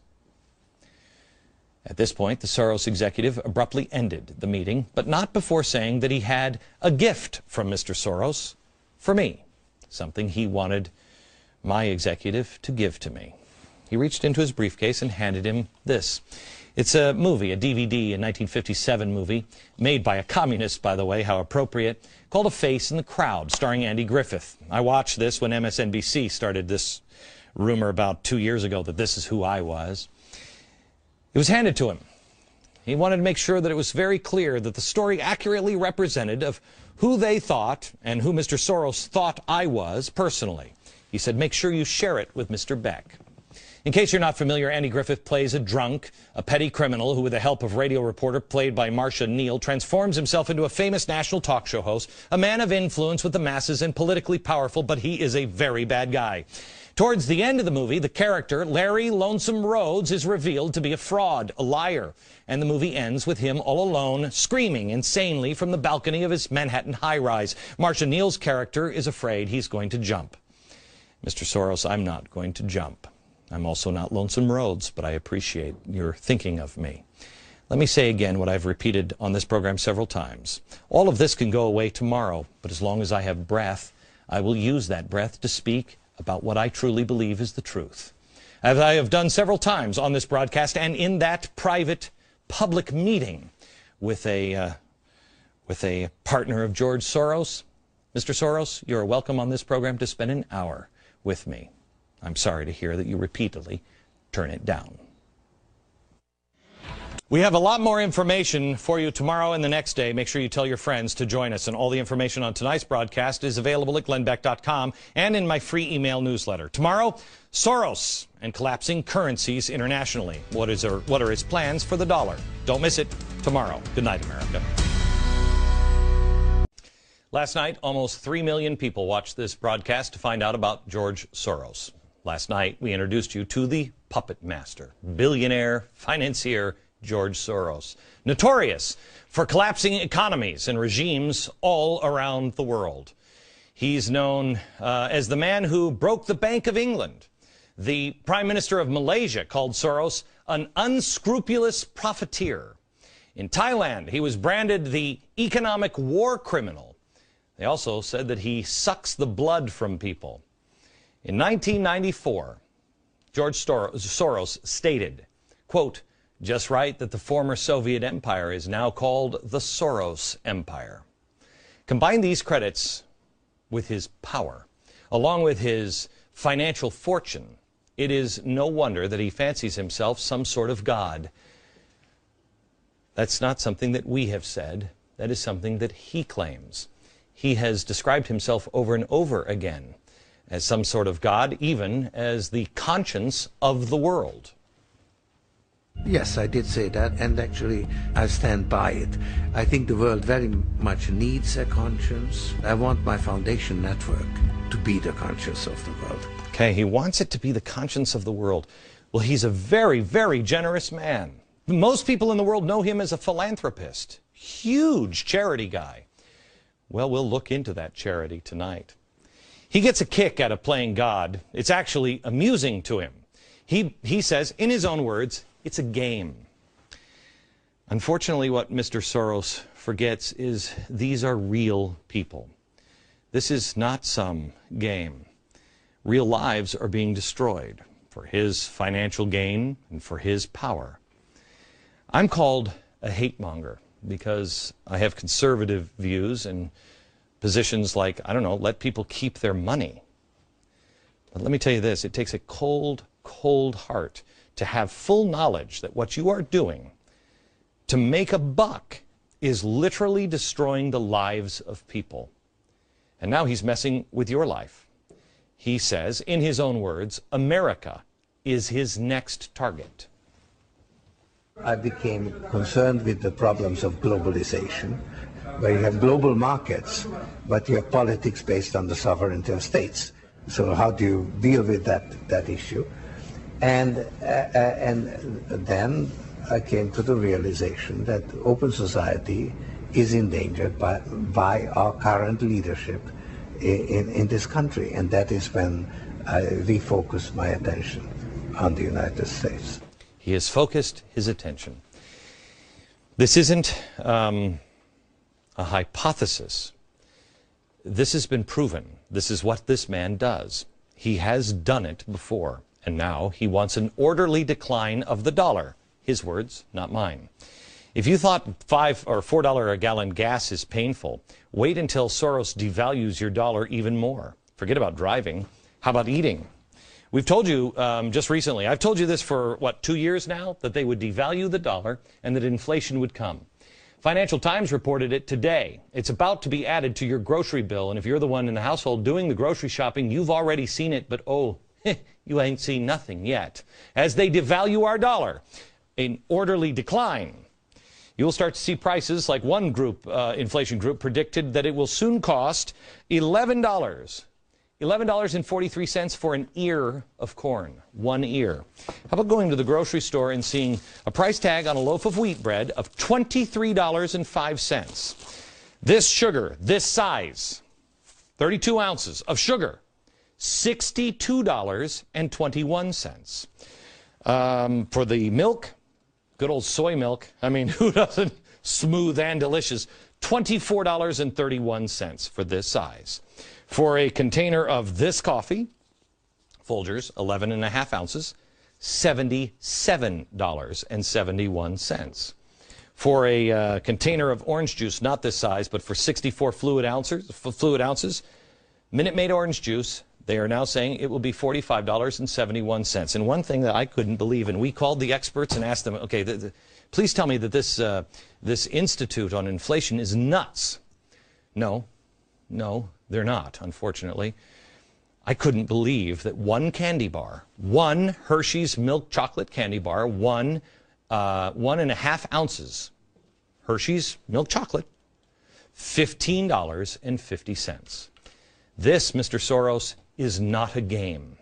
At this point, the Soros executive abruptly ended the meeting, but not before saying that he had a gift from Mr. Soros for me, something he wanted my executive to give to me. He reached into his briefcase and handed him this. It's a movie, a DVD, a 1957 movie, made by a communist, by the way, how appropriate, called A Face in the Crowd, starring Andy Griffith. I watched this when MSNBC started this rumor about 2 years ago that this is who I was. It was handed to him. He wanted to make sure that it was very clear that the story accurately represented of who they thought and who Mr. Soros thought I was personally. He said, make sure you share it with Mr. Beck. In case you're not familiar, Andy Griffith plays a drunk, a petty criminal who, with the help of radio reporter played by Marcia Neal, transforms himself into a famous national talk show host, a man of influence with the masses and politically powerful, but he is a very bad guy. Towards the end of the movie, the character, Larry Lonesome Rhodes, is revealed to be a fraud, a liar. And the movie ends with him all alone, screaming insanely from the balcony of his Manhattan high-rise. Marsha Neal's character is afraid he's going to jump. Mr. Soros, I'm not going to jump. I'm also not Lonesome Rhodes, but I appreciate your thinking of me. Let me say again what I've repeated on this program several times. All of this can go away tomorrow, but as long as I have breath, I will use that breath to speak about what I truly believe is the truth. As I have done several times on this broadcast and in that private public meeting with a partner of George Soros. Mr. Soros, you're welcome on this program to spend an hour with me. I'm sorry to hear that you repeatedly turn it down. We have a lot more information for you tomorrow and the next day. Make sure you tell your friends to join us. And all the information on tonight's broadcast is available at glennbeck.com and in my free email newsletter. Tomorrow, Soros and collapsing currencies internationally. What are his plans for the dollar? Don't miss it tomorrow. Good night, America. Last night, almost 3 million people watched this broadcast to find out about George Soros. Last night, we introduced you to the puppet master, billionaire, financier, George Soros, notorious for collapsing economies and regimes all around the world. He's known as the man who broke the Bank of England. The Prime Minister of Malaysia called Soros an unscrupulous profiteer. In Thailand, he was branded the economic war criminal. They also said that he sucks the blood from people. In 1994, George Soros stated, quote, "Just right that the former Soviet Empire is now called the Soros Empire." Combine these credits with his power, along with his financial fortune, it is no wonder that he fancies himself some sort of god. That's not something that we have said. That is something that he claims. He has described himself over and over again as some sort of god, even as the conscience of the world. Yes, I did say that, and actually I stand by it. I think the world very much needs a conscience. I want my foundation network to be the conscience of the world. Okay, he wants it to be the conscience of the world. Well, he's a very, very generous man. Most people in the world know him as a philanthropist. Huge charity guy. Well, we'll look into that charity tonight. He gets a kick out of playing God. It's actually amusing to him. He says, in his own words, it's a game. Unfortunately, what Mr. Soros forgets is these are real people. This is not some game. Real lives are being destroyed for his financial gain and for his power. I'm called a hate monger because I have conservative views and positions like, I don't know, let people keep their money. But let me tell you this, it takes a cold, cold heart to have full knowledge that what you are doing to make a buck is literally destroying the lives of people. And now he's messing with your life. He says, in his own words, America is his next target. I became concerned with the problems of globalization, where you have global markets, but you have politics based on the sovereignty of states. So how do you deal with that issue? And then I came to the realization that open society is endangered by our current leadership in this country. And that is when I refocused my attention on the United States. He has focused his attention. This isn't a hypothesis. This has been proven. This is what this man does. He has done it before. And now he wants an orderly decline of the dollar. His words, not mine. If you thought $5 or $4 a gallon gas is painful, wait until Soros devalues your dollar even more. Forget about driving. How about eating? We've told you just recently, I've told you this for, 2 years now, that they would devalue the dollar and that inflation would come. Financial Times reported it today. It's about to be added to your grocery bill, and if you're the one in the household doing the grocery shopping, you've already seen it, but oh, you ain't seen nothing yet. As they devalue our dollar, an orderly decline, you will start to see prices like one group, inflation group, predicted that it will soon cost $11 $11.43 for an ear of corn, 1 ear. How about going to the grocery store and seeing a price tag on a loaf of wheat bread of $23.05? This sugar, this size, 32 ounces of sugar, $62.21. For the milk, good old soy milk, I mean, who doesn't? Smooth and delicious, $24.31 for this size. For a container of this coffee, Folgers, 11.5 ounces, $77.71. For a container of orange juice, not this size, but for 64 fluid ounces, Minute Maid orange juice, they are now saying it will be $45.71. And one thing that I couldn't believe, and we called the experts and asked them, okay, please tell me that this Institute on Inflation is nuts. No, they're not, unfortunately. I couldn't believe that one candy bar, one Hershey's milk chocolate candy bar, 1.5 ounces Hershey's milk chocolate, $15.50. This, Mr. Soros, is not a game.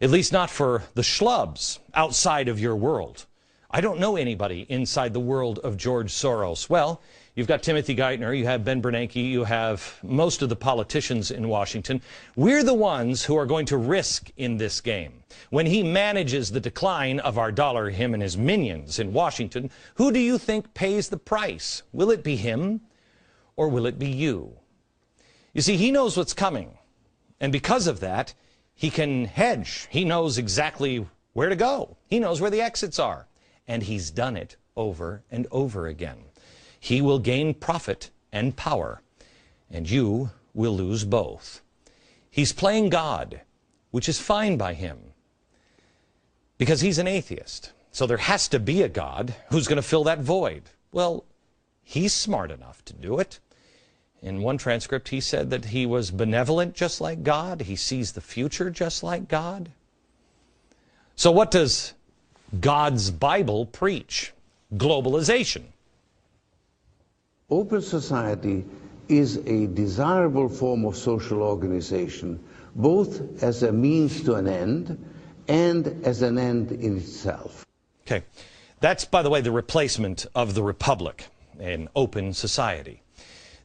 At least not for the schlubs outside of your world. I don't know anybody inside the world of George Soros. Well, you've got Timothy Geithner, you have Ben Bernanke, you have most of the politicians in Washington. We're the ones who are going to risk in this game. When he manages the decline of our dollar, him and his minions in Washington, who do you think pays the price? Will it be him or will it be you? You see, he knows what's coming. And because of that, he can hedge. He knows exactly where to go. He knows where the exits are. And he's done it over and over again. He will gain profit and power, and you will lose both. He's playing God, which is fine by him, because he's an atheist. So there has to be a God who's going to fill that void. Well, he's smart enough to do it. In one transcript, he said that he was benevolent just like God. He sees the future just like God. So what does God's Bible preach? Globalization. Open society is a desirable form of social organization, both as a means to an end and as an end in itself. Okay. That's, by the way, the replacement of the republic, an open society.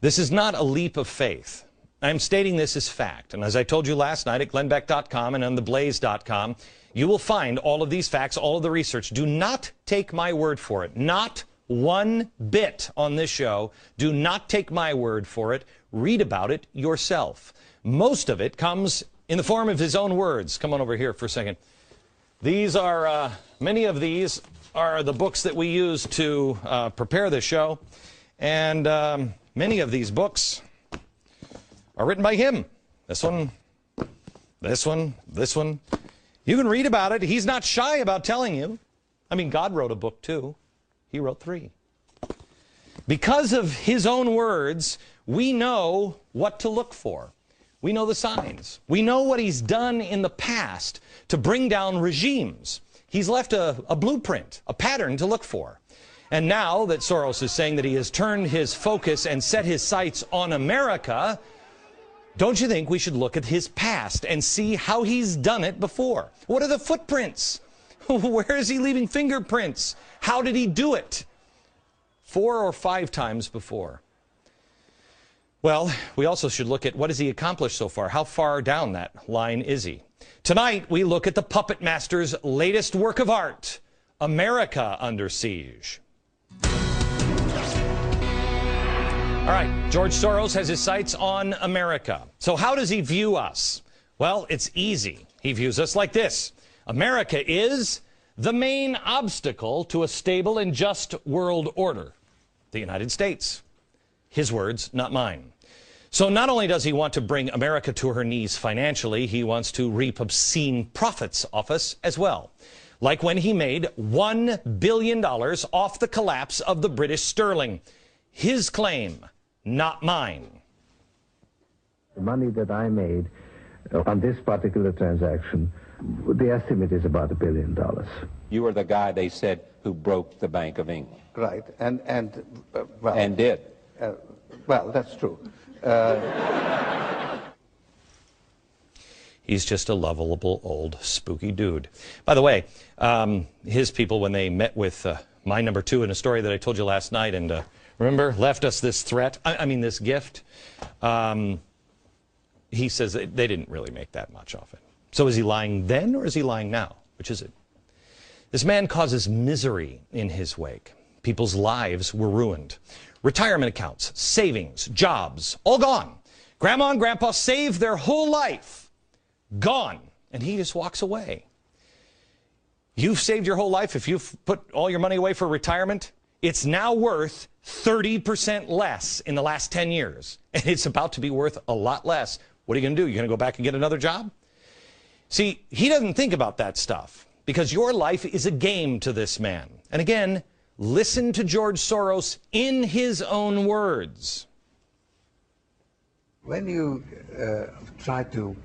This is not a leap of faith. I'm stating this as fact. And as I told you last night at glennbeck.com and on theblaze.com, you will find all of these facts, all of the research. Do not take my word for it. Not one bit on this show. Do not take my word for it. Read about it yourself. Most of it comes in the form of his own words. Come on over here for a second. These are, many of these are the books that we use to prepare this show. And many of these books are written by him. This one, this one, this one. You can read about it. He's not shy about telling you. I mean, God wrote a book too. He wrote 3. Because of his own words, we know what to look for. We know the signs. We know what he's done in the past to bring down regimes. He's left a blueprint, a pattern to look for. And now that Soros is saying that he has turned his focus and set his sights on America, don't you think we should look at his past and see how he's done it before? What are the footprints? Where is he leaving fingerprints? How did he do it? 4 or 5 times before. Well, we also should look at what has he accomplished so far. How far down that line is he? Tonight, we look at the puppet master's latest work of art, America Under Siege. All right, George Soros has his sights on America. So how does he view us? Well, it's easy. He views us like this. America is the main obstacle to a stable and just world order. The United States. His words, not mine. So not only does he want to bring America to her knees financially, he wants to reap obscene profits off us as well. Like when he made $1 billion off the collapse of the British sterling. His claim, not mine. The money that I made on this particular transaction, the estimate is about $1 billion. You were the guy, they said, who broke the Bank of England. Right, and did. Well, that's true. He's just a lovable old spooky dude. By the way, his people, when they met with my number two in a story that I told you last night, and remember, left us this threat, I mean this gift, he says they didn't really make that much off it. So is he lying then, or is he lying now? Which is it? This man causes misery in his wake. People's lives were ruined. Retirement accounts, savings, jobs, all gone. Grandma and Grandpa saved their whole life. Gone. And he just walks away. You've saved your whole life. If you've put all your money away for retirement, it's now worth 30% less in the last 10 years. And it's about to be worth a lot less. What are you going to do? You're going to go back and get another job? See, he doesn't think about that stuff because your life is a game to this man. And again, listen to George Soros in his own words. When you try to,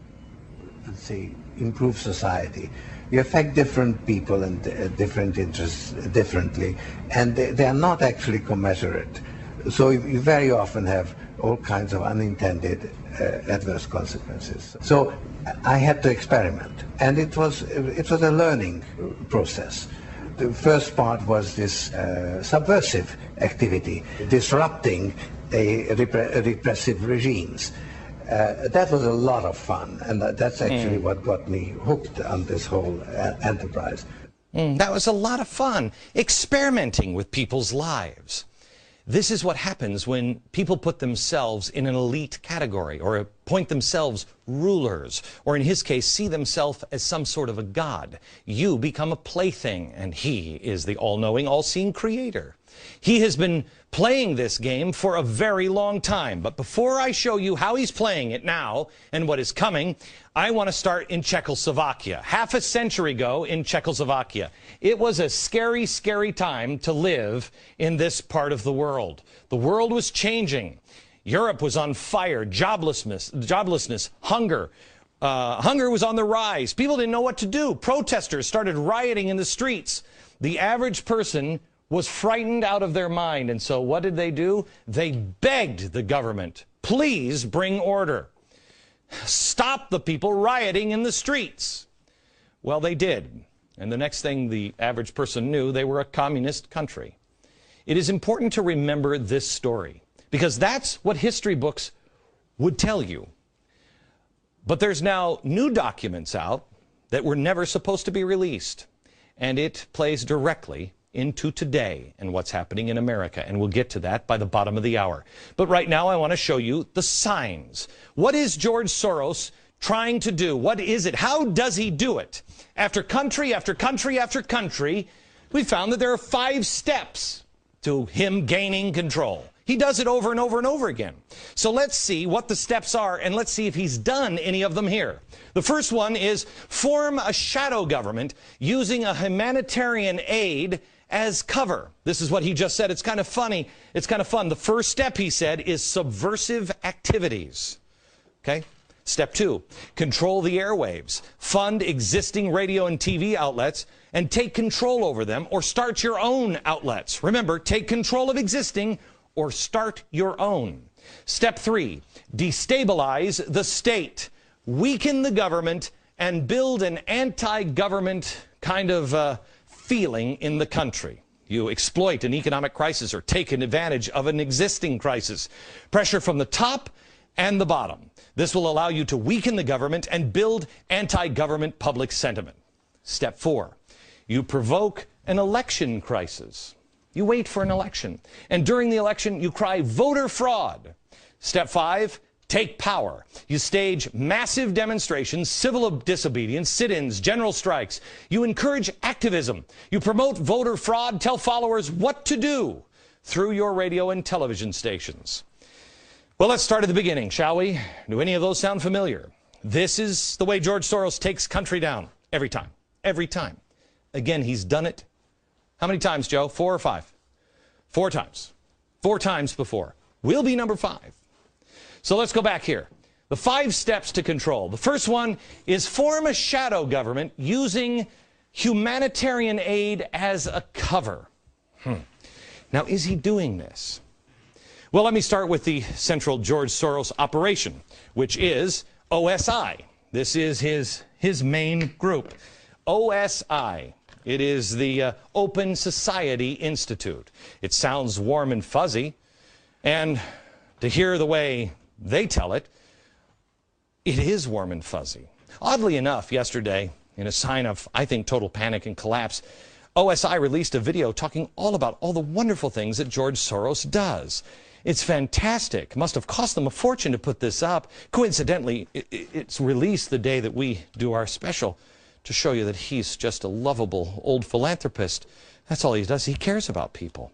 let's say, improve society, you affect different people and different interests differently, and they are not actually commensurate. So you very often have all kinds of unintended adverse consequences. So I had to experiment, and it was a learning process. The first part was this subversive activity, disrupting repressive regimes. That was a lot of fun, and that's actually what got me hooked on this whole enterprise. That was a lot of fun, experimenting with people's lives. This is what happens when people put themselves in an elite category, or appoint themselves rulers, or in his case, see themselves as some sort of a god. You become a plaything, and he is the all-knowing, all-seeing creator. He has been playing this game for a very long time. But before I show you how he's playing it now and what is coming, I want to start in Czechoslovakia. Half a century ago in Czechoslovakia. It was a scary, scary time to live in this part of the world. The world was changing. Europe was on fire. Joblessness, hunger. Hunger was on the rise. People didn't know what to do. Protesters started rioting in the streets. The average person was frightened out of their mind. And so what did they do? They begged the government, please bring order. Stop the people rioting in the streets. Well, they did. And the next thing the average person knew, they were a communist country. It is important to remember this story, because that's what history books would tell you. But there's now new documents out that were never supposed to be released. And it plays directly into today and what's happening in America. And we'll get to that by the bottom of the hour. But right now I want to show you the signs. What is George Soros trying to do? What is it? How does he do it? After country after country after country, we found that there are 5 steps to him gaining control. He does it over and over and over again. So let's see what the steps are, and let's see if he's done any of them here. The first one is form a shadow government using a humanitarian aid as cover. This is what he just said. It's kind of funny. It's kind of fun. The first step, he said, is subversive activities. Okay? Step 2, control the airwaves. Fund existing radio and TV outlets and take control over them, or start your own outlets. Remember, take control of existing or start your own. Step 3, destabilize the state. Weaken the government and build an anti-government kind of feeling in the country. You exploit an economic crisis or take advantage of an existing crisis. Pressure from the top and the bottom. This will allow you to weaken the government and build anti-government public sentiment. Step 4, you provoke an election crisis. You wait for an election. And during the election, you cry voter fraud. Step 5, take power. You stage massive demonstrations, civil disobedience, sit-ins, general strikes. You encourage activism. You promote voter fraud, tell followers what to do through your radio and television stations. Well, let's start at the beginning, shall we? Do any of those sound familiar? This is the way George Soros takes country down every time. Every time. Again, he's done it. How many times, Joe? 4 or 5? 4 times. 4 times before. We'll be number 5. So let's go back here. The 5 steps to control. The first one is form a shadow government using humanitarian aid as a cover. Now, is he doing this? Well, let me start with the central George Soros operation, which is OSI. This is his main group, OSI. It is the Open Society Institute. It sounds warm and fuzzy, and to hear the way they tell it, it is warm and fuzzy. Oddly enough, yesterday, in a sign of, I think, total panic and collapse, OSI released a video talking all about all the wonderful things that George Soros does. It's fantastic. Must have cost them a fortune to put this up. Coincidentally, it's released the day that we do our special to show you that he's just a lovable old philanthropist. That's all he does. He cares about people.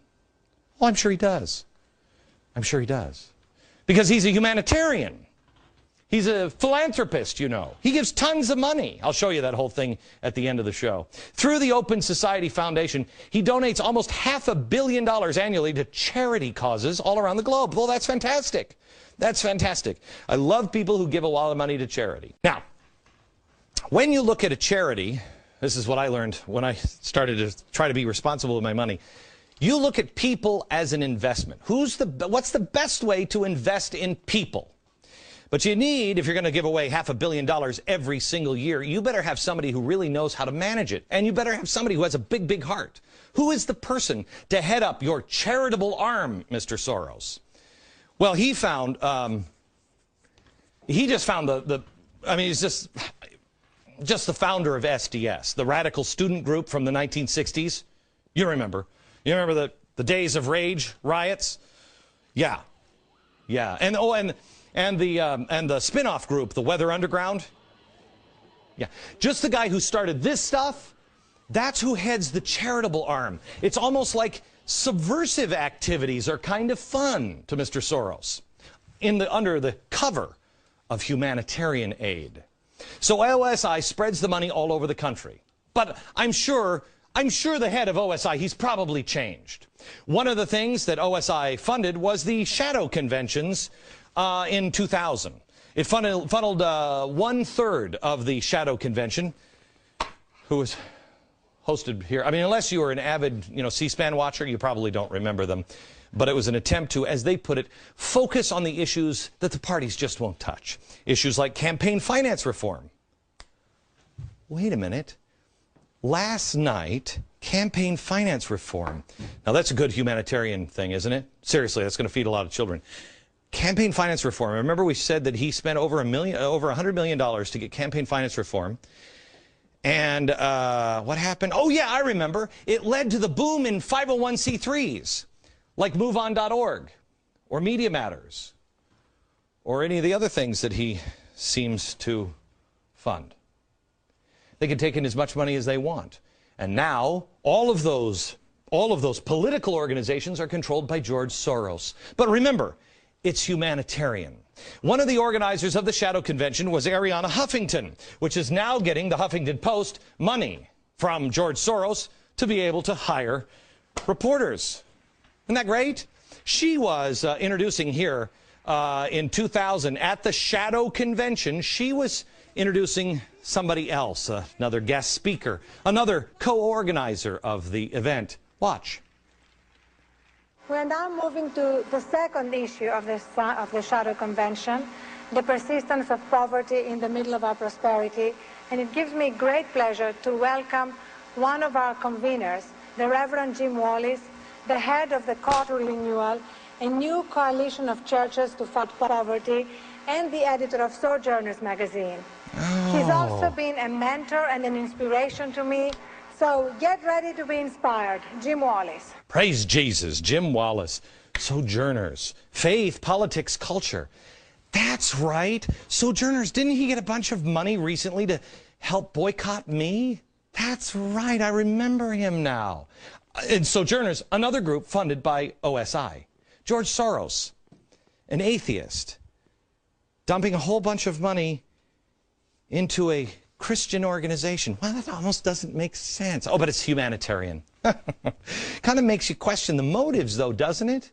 Well, I'm sure he does. I'm sure he does. Because he's a humanitarian. He's a philanthropist, you know. He gives tons of money. I'll show you that whole thing at the end of the show. Through the Open Society Foundation, he donates almost $500 million annually to charity causes all around the globe. Well, that's fantastic. That's fantastic. I love people who give a lot of money to charity. Now, when you look at a charity, this is what I learned when I started to try to be responsible with my money. You look at people as an investment. What's the best way to invest in people? But you need, if you're going to give away $500 million every single year, you better have somebody who really knows how to manage it. And you better have somebody who has a big, big heart. Who is the person to head up your charitable arm, Mr. Soros? Well, he found, he's just the founder of SDS, the radical student group from the 1960s. You remember. You remember the days of rage, riots? Yeah. Yeah. And the spin-off group, the Weather Underground. Yeah. Just the guy who started this stuff, that's who heads the charitable arm. It's almost like subversive activities are kind of fun to Mr. Soros under the cover of humanitarian aid. So OSI spreads the money all over the country. But I'm sure the head of OSI, he's probably changed. One of the things that OSI funded was the shadow conventions in 2000. It funneled 1/3 of the shadow convention, who was hosted here. I mean, unless you were an avid, C-SPAN watcher, you probably don't remember them. But it was an attempt to, as they put it, focus on the issues that the parties just won't touch. Issues like campaign finance reform. Wait a minute. Last night, campaign finance reform. Now, that's a good humanitarian thing, isn't it? Seriously, that's going to feed a lot of children. Campaign finance reform. Remember we said that he spent over $100 million to get campaign finance reform. And what happened? Oh, yeah, I remember. It led to the boom in 501c3s, like MoveOn.org or Media Matters or any of the other things that he seems to fund. They can take in as much money as they want. And now all of those political organizations are controlled by George Soros. But remember, it's humanitarian. One of the organizers of the Shadow Convention was Arianna Huffington, which is now getting the Huffington Post money from George Soros to be able to hire reporters. Isn't that great? She was introducing here in 2000 at the Shadow Convention. She was introducing somebody else, another guest speaker, another co-organizer of the event. Watch. We're now moving to the second issue of the Shadow Convention, the persistence of poverty in the middle of our prosperity. And it gives me great pleasure to welcome one of our conveners, the Reverend Jim Wallis, the head of the Call to Renewal, a new coalition of churches to fight poverty, and the editor of Sojourners magazine. Oh. He's also been a mentor and an inspiration to me. So get ready to be inspired. Jim Wallis. Praise Jesus. Jim Wallis. Sojourners. Faith, politics, culture. That's right. Sojourners. Didn't he get a bunch of money recently to help boycott me? That's right. I remember him now. And Sojourners, another group funded by OSI. George Soros, an atheist, dumping a whole bunch of money into a Christian organization. Well, that almost doesn't make sense. Oh, but it's humanitarian. Kind of makes you question the motives, though, doesn't it?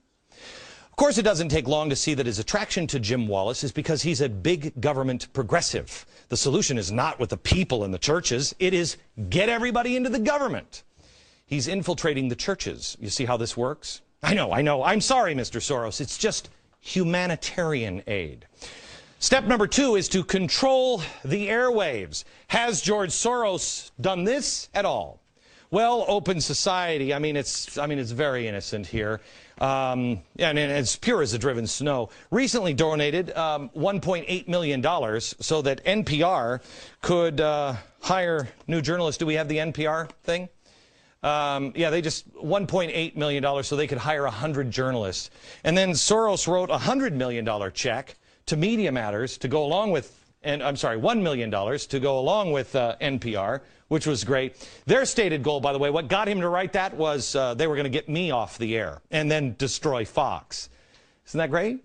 Of course, it doesn't take long to see that his attraction to Jim Wallis is because he's a big government progressive. The solution is not with the people in the churches. It is get everybody into the government. He's infiltrating the churches. You see how this works? I know. I'm sorry, Mr. Soros. It's just humanitarian aid. Step number 2 is to control the airwaves. Has George Soros done this at all? Well, open society, I mean, it's very innocent here. And it's pure as the driven snow. Recently donated $1.8 million so that NPR could hire new journalists. Do we have the NPR thing? Yeah, they just $1.8 million so they could hire 100 journalists. And then Soros wrote a $100 million check to Media Matters to go along with, $1 million to go along with NPR, which was great. Their stated goal, by the way, what got him to write that was they were going to get me off the air and then destroy Fox. Isn't that great?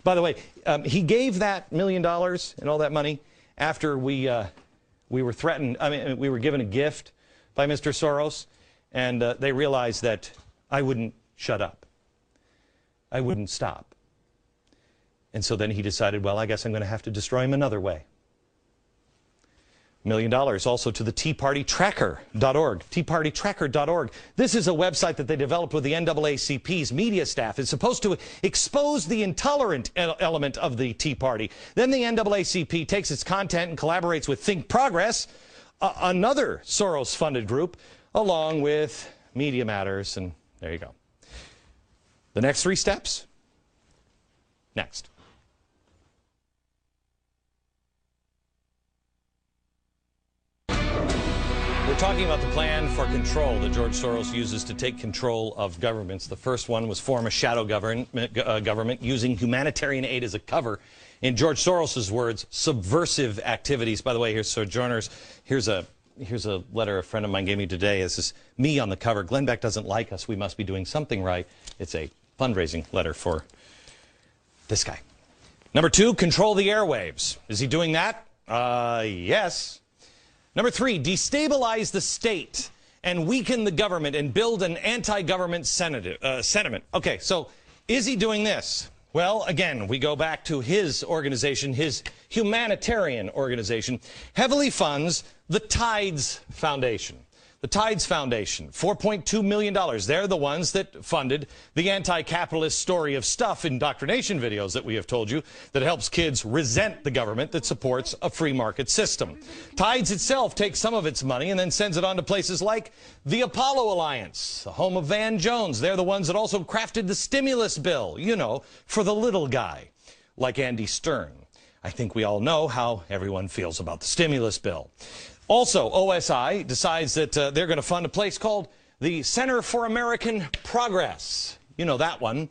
By the way, he gave that $1 million and all that money after we were threatened. I mean, we were given a gift by Mr. Soros, and they realized that I wouldn't shut up. I wouldn't stop. And so then he decided, well, I guess I'm going to have to destroy him another way. $1 million also to the teapartytracker.org. teapartytracker.org. This is a website that they developed with the NAACP's media staff. It's supposed to expose the intolerant element of the Tea Party. Then the NAACP takes its content and collaborates with Think Progress, another Soros-funded group, along with Media Matters, and there you go. The next 3 steps? Next. We're talking about the plan for control that George Soros uses to take control of governments. The first one was form a shadow government using humanitarian aid as a cover. In George Soros's words, subversive activities. By the way, here's Sojourners. Here's a letter a friend of mine gave me today. This is me on the cover. Glenn Beck doesn't like us. We must be doing something right. It's a fundraising letter for this guy. Number 2, control the airwaves. Is he doing that? Yes. Number 3, destabilize the state and weaken the government and build an anti-government sentiment. Okay, so is he doing this? Well, again, we go back to his organization, his humanitarian organization, heavily funds the Tides Foundation. The Tides Foundation, $4.2 million. They're the ones that funded the anti-capitalist story of stuff indoctrination videos that we have told you that helps kids resent the government that supports a free market system. Tides itself takes some of its money and then sends it on to places like the Apollo Alliance, the home of Van Jones. They're the ones that also crafted the stimulus bill, you know, for the little guy, like Andy Stern. I think we all know how everyone feels about the stimulus bill. Also, OSI decides that they're going to fund a place called the Center for American Progress. You know that one.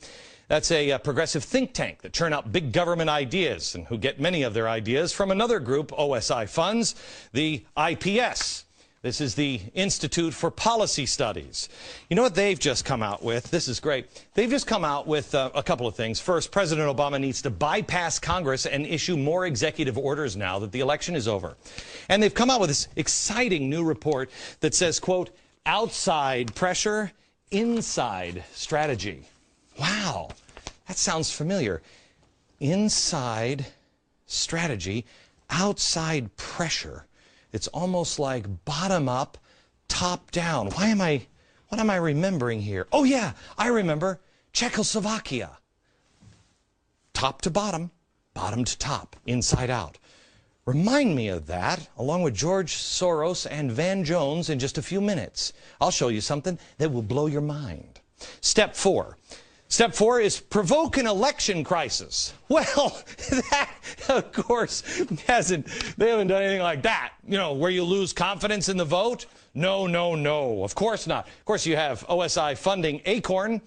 That's a progressive think tank that churn out big government ideas and who get many of their ideas from another group OSI funds, the IPS. This is the Institute for Policy Studies. You know what they've just come out with? This is great. They've just come out with a couple of things. First, President Obama needs to bypass Congress and issue more executive orders now that the election is over. And they've come out with this exciting new report that says, quote, outside pressure, inside strategy. Wow, that sounds familiar. Inside strategy, outside pressure. It's almost like bottom up, top down. What am I remembering here? Oh yeah, I remember Czechoslovakia. Top to bottom, bottom to top, inside out. Remind me of that, along with George Soros and Van Jones in just a few minutes. I'll show you something that will blow your mind. Step 4. Step 4 is provoke an election crisis. Well, that, of course, they haven't done anything like that. You know, where you lose confidence in the vote? No, no, no. Of course not. Of course, you have OSI funding Acorn.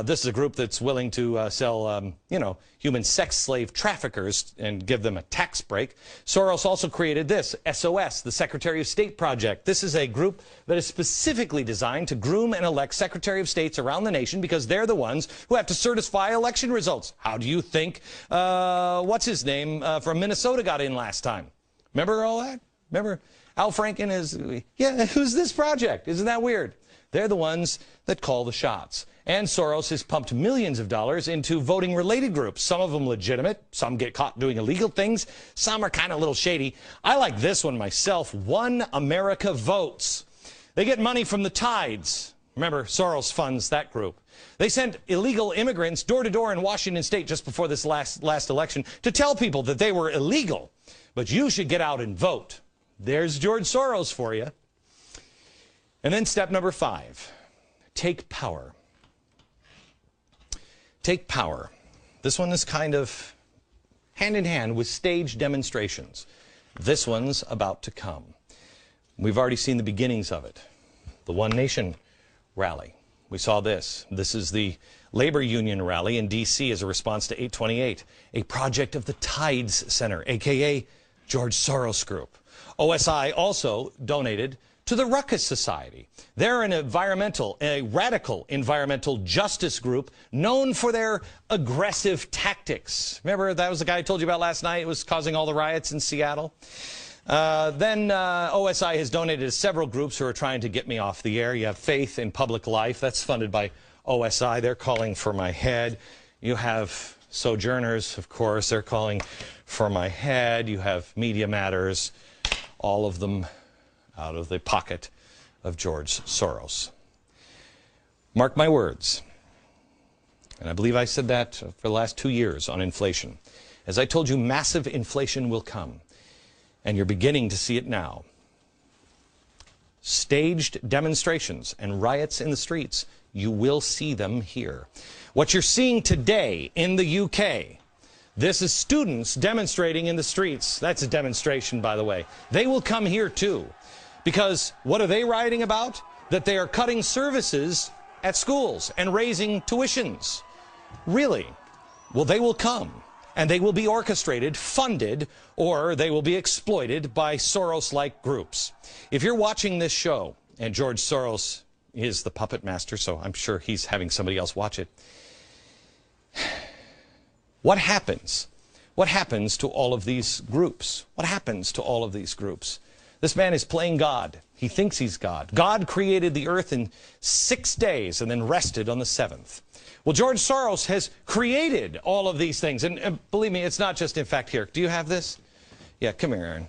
This is a group that's willing to sell, you know, human sex slave traffickers and give them a tax break. Soros also created this, SOS, the Secretary of State Project. This is a group that is specifically designed to groom and elect Secretary of States around the nation because they're the ones who have to certify election results. How do you think, what's his name from Minnesota got in last time? Remember all that? Remember Al Franken is, yeah, who's this project? Isn't that weird? They're the ones that call the shots. And Soros has pumped millions of dollars into voting-related groups. Some of them legitimate. Some get caught doing illegal things. Some are kind of a little shady. I like this one myself. One America Votes. They get money from the Tides. Remember, Soros funds that group. They sent illegal immigrants door to door in Washington state just before this last election to tell people that they were illegal. But you should get out and vote. There's George Soros for you. And then step number 5, take power. Take power. This one is kind of hand in hand with staged demonstrations. This one's about to come. We've already seen the beginnings of it. The One Nation rally. We saw this. This is the labor union rally in D.C. as a response to 828, a project of the Tides Center, a.k.a. George Soros Group. OSI also donated to the Ruckus Society. They're a radical environmental justice group known for their aggressive tactics. Remember, that was the guy I told you about last night? It was causing all the riots in Seattle. Then OSI has donated to several groups who are trying to get me off the air. You have Faith in Public Life. That's funded by OSI. They're calling for my head. You have Sojourners, of course. They're calling for my head. You have Media Matters. All of them out of the pocket of George Soros. Mark my words, and I believe I said that for the last 2 years on inflation. As I told you, massive inflation will come, and you're beginning to see it now. Staged demonstrations and riots in the streets, you will see them here. What you're seeing today in the UK, this is students demonstrating in the streets. That's a demonstration, by the way. They will come here too. Because what are they rioting about? That they are cutting services at schools and raising tuitions. Really? Well, they will come, and they will be orchestrated, funded, or they will be exploited by Soros-like groups. If you're watching this show, and George Soros is the puppet master, so I'm sure he's having somebody else watch it, what happens? What happens to all of these groups? What happens to all of these groups? This man is playing God. He thinks he's God. God created the earth in 6 days and then rested on the 7th. Well, George Soros has created all of these things. And believe me, it's not just in fact here. Do you have this? Yeah, come here, Aaron.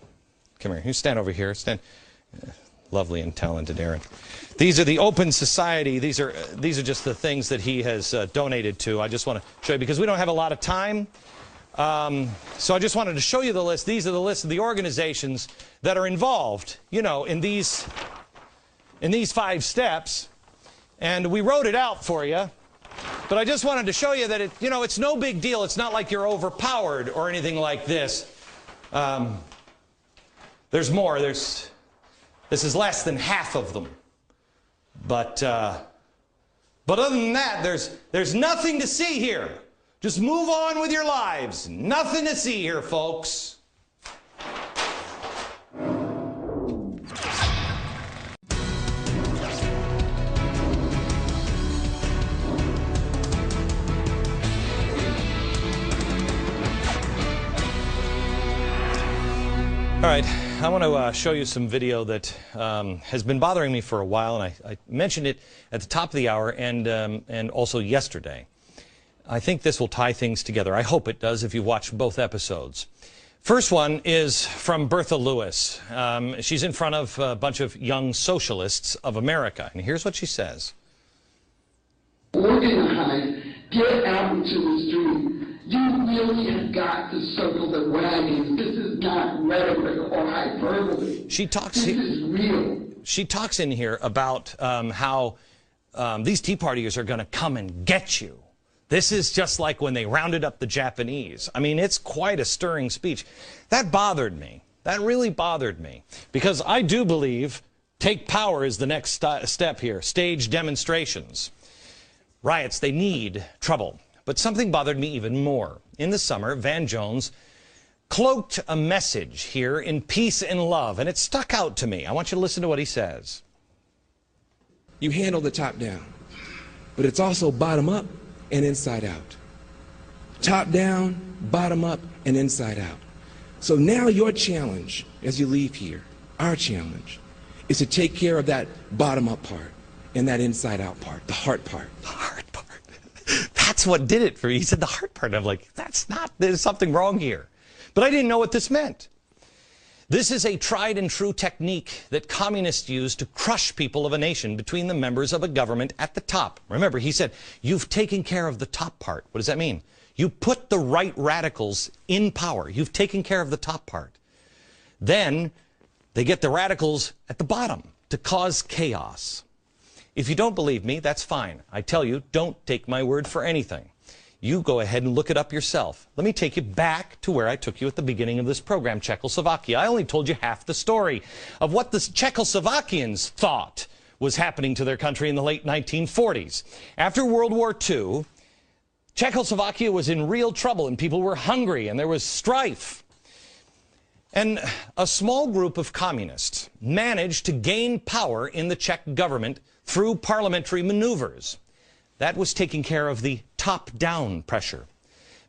Come here. You stand over here. Stand. Lovely and talented Aaron. These are the Open Society. These are just the things that he has donated to. I just want to show you because we don't have a lot of time. So I just wanted to show you the list. These are the list of the organizations that are involved, you know, in these 5 steps. And we wrote it out for you. But I just wanted to show you that it's no big deal. It's not like you're overpowered or anything like this. There's more. This is less than half of them. But other than that, there's nothing to see here. Just move on with your lives. Nothing to see here, folks. All right, I want to show you some video that has been bothering me for a while, and I mentioned it at the top of the hour and also yesterday. I think this will tie things together. I hope it does if you watch both episodes. First one is from Bertha Lewis. She's in front of a bunch of young socialists of America, and here's what she says. Organize, get out into the street. You really have got to circle the wagons. This is not rhetoric or hyperbole. She talks. This is real. She talks in here about how these Tea Partiers are going to come and get you. This is just like when they rounded up the Japanese. I mean, it's quite a stirring speech. That bothered me. That really bothered me. Because I do believe take power is the next step here. Stage demonstrations. Riots, they need trouble. But something bothered me even more. In the summer, Van Jones cloaked a message here in peace and love, and it stuck out to me. I want you to listen to what he says. You handle the top down, but it's also bottom up and inside out. Top down, bottom up, and inside out. So now your challenge as you leave here, our challenge, is to take care of that bottom up part and that inside out part, the heart part. The heart part. That's what did it for me. He said the heart part. I'm like, there's something wrong here. But I didn't know what this meant. This is a tried and true technique that communists use to crush people of a nation between the members of a government at the top. Remember, he said, you've taken care of the top part. What does that mean? You put the right radicals in power. You've taken care of the top part. Then they get the radicals at the bottom to cause chaos. If you don't believe me, that's fine. I tell you, don't take my word for anything. You go ahead and look it up yourself. Let me take you back to where I took you at the beginning of this program, Czechoslovakia. I only told you half the story of what the Czechoslovakians thought was happening to their country in the late 1940s. After World War II, Czechoslovakia was in real trouble and people were hungry and there was strife. And a small group of communists managed to gain power in the Czech government through parliamentary maneuvers. That was taking care of the top-down pressure.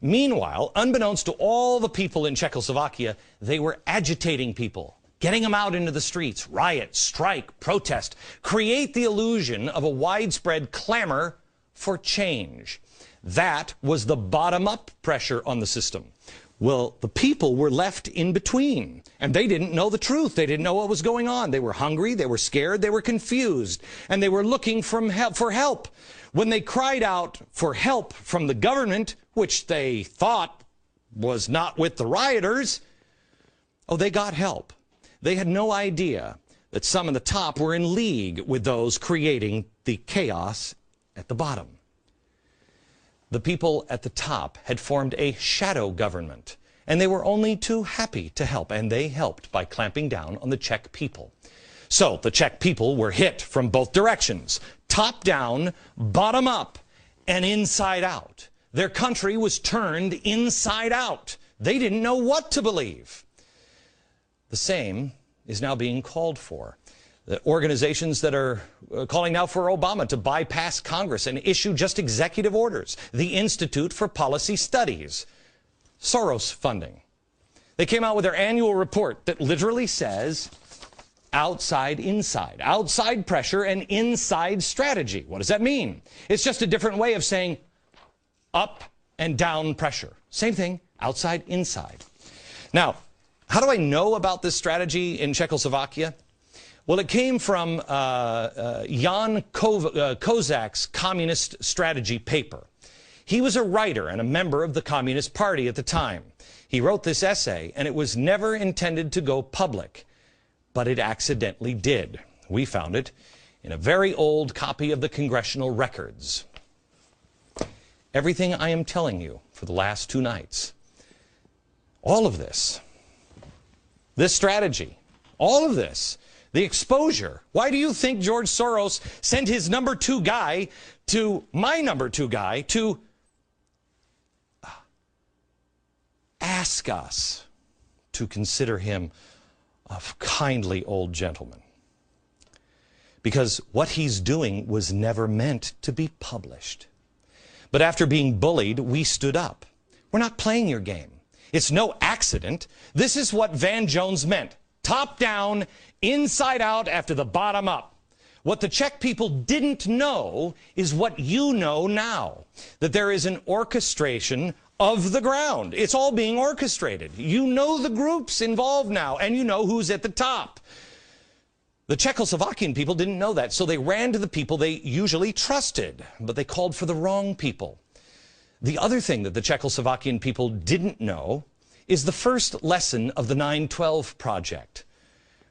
Meanwhile, unbeknownst to all the people in Czechoslovakia, they were agitating people, getting them out into the streets, riot, strike, protest, create the illusion of a widespread clamor for change. That was the bottom-up pressure on the system. Well, the people were left in between, and they didn't know the truth. They didn't know what was going on. They were hungry, they were scared, they were confused, and they were looking for help. When they cried out for help from the government, which they thought was not with the rioters, oh, they got help. They had no idea that some at the top were in league with those creating the chaos at the bottom. The people at the top had formed a shadow government, and they were only too happy to help, and they helped by clamping down on the Czech people. So the Czech people were hit from both directions, top down, bottom up, and inside out. Their country was turned inside out. They didn't know what to believe. The same is now being called for. The organizations that are calling now for Obama to bypass Congress and issue just executive orders. The Institute for Policy Studies. Soros funding. They came out with their annual report that literally says outside, inside. Outside pressure and inside strategy. What does that mean? It's just a different way of saying up and down pressure. Same thing, outside, inside. Now, how do I know about this strategy in Czechoslovakia? Well, it came from Jan Kozak's Communist Strategy paper. He was a writer and a member of the Communist Party at the time. He wrote this essay, and it was never intended to go public, but it accidentally did. We found it in a very old copy of the Congressional Records. Everything I am telling you for the last 2 nights, all of this strategy, all of this, the exposure. Why do you think George Soros sent his number 2 guy to my number 2 guy to ask us to consider him a kindly old gentleman? Because what he's doing was never meant to be published. But after being bullied, we stood up. We're not playing your game. It's no accident. This is what Van Jones meant. Top down, inside out, after the bottom up. What the Czech people didn't know is what you know now. That there is an orchestration of the ground. It's all being orchestrated. You know the groups involved now, and you know who's at the top. The Czechoslovakian people didn't know that, so they ran to the people they usually trusted, but they called for the wrong people. The other thing that the Czechoslovakian people didn't know is the first lesson of the 9/12 Project.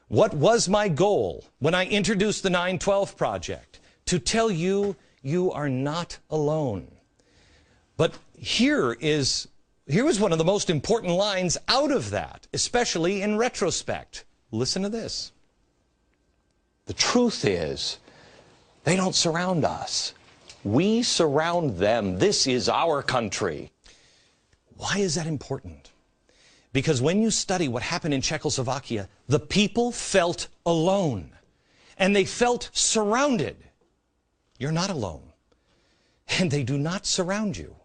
What was my goal when I introduced the 9/12 Project? To tell you, you are not alone. But here was one of the most important lines out of that, especially in retrospect. Listen to this. The truth is, they don't surround us. We surround them. This is our country. Why is that important? Because when you study what happened in Czechoslovakia, the people felt alone, and they felt surrounded. You're not alone, and they do not surround you.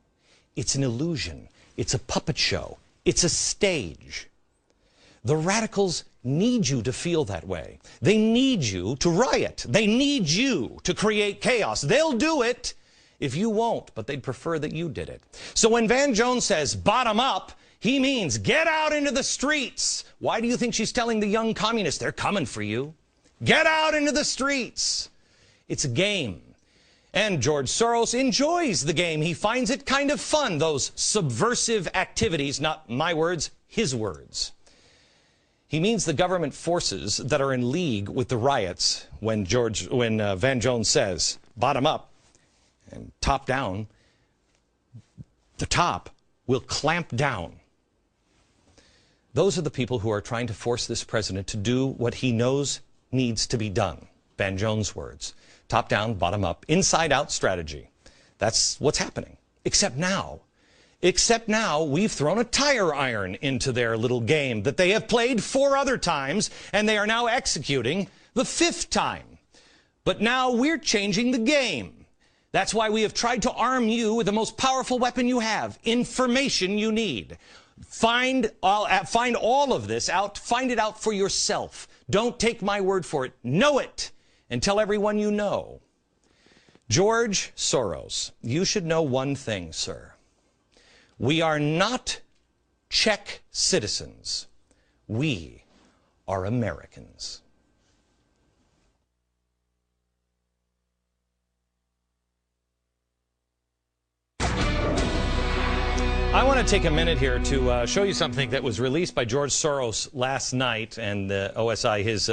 It's an illusion. It's a puppet show. It's a stage. The radicals need you to feel that way. They need you to riot. They need you to create chaos. They'll do it if you won't, but they'd prefer that you did it. So when Van Jones says bottom up, He means get out into the streets. Why do you think she's telling the young communists they're coming for you? Get out into the streets. It's a game. And George Soros enjoys the game. He finds it kind of fun, those subversive activities, not my words, his words. He means the government forces that are in league with the riots when Van Jones says, bottom up and top down, the top will clamp down. Those are the people who are trying to force this president to do what he knows needs to be done. Van Jones' words. Top down, bottom up, inside out strategy. That's what's happening. Except now we've thrown a tire iron into their little game that they have played 4 other times, and they are now executing the 5th time. But now we're changing the game. That's why we have tried to arm you with the most powerful weapon you have, information you need. Find all of this out. Find it out for yourself. Don't take my word for it. Know it and tell everyone you know. George Soros, you should know one thing, sir. We are not Czech citizens. We are Americans. I want to take a minute here to show you something that was released by George Soros last night, and the OSI, his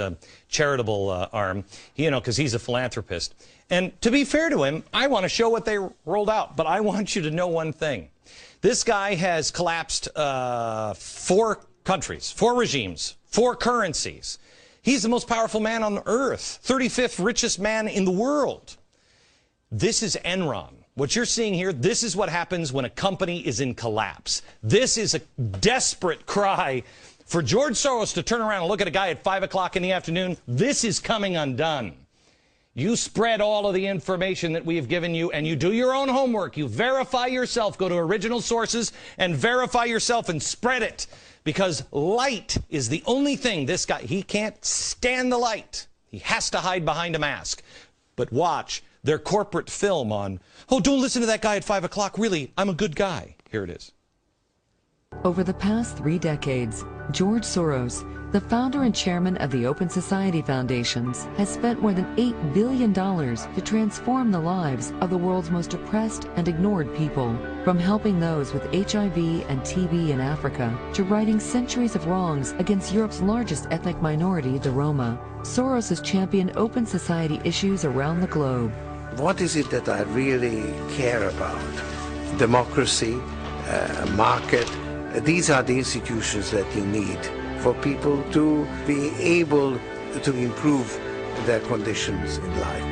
charitable arm, because he's a philanthropist. And to be fair to him, I want to show what they rolled out, but I want you to know one thing. This guy has collapsed 4 countries, 4 regimes, 4 currencies. He's the most powerful man on earth, 35th richest man in the world. This is Enron. What you're seeing here, this is what happens when a company is in collapse. This is a desperate cry for George Soros to turn around and look at a guy at 5 o'clock in the afternoon. This is coming undone. You spread all of the information that we have given you, and you do your own homework. You verify yourself. Go to original sources and verify yourself and spread it. Because light is the only thing this guy, he can't stand the light. He has to hide behind a mask. But watch their corporate film on, oh, don't listen to that guy at 5 o'clock. Really, I'm a good guy. Here it is. Over the past 3 decades, George Soros, the founder and chairman of the Open Society Foundations, has spent more than $8 billion to transform the lives of the world's most oppressed and ignored people. From helping those with HIV and TB in Africa, to righting centuries of wrongs against Europe's largest ethnic minority, the Roma, Soros has championed open society issues around the globe. What is it that I really care about? Democracy, market. These are the institutions that you need for people to be able to improve their conditions in life.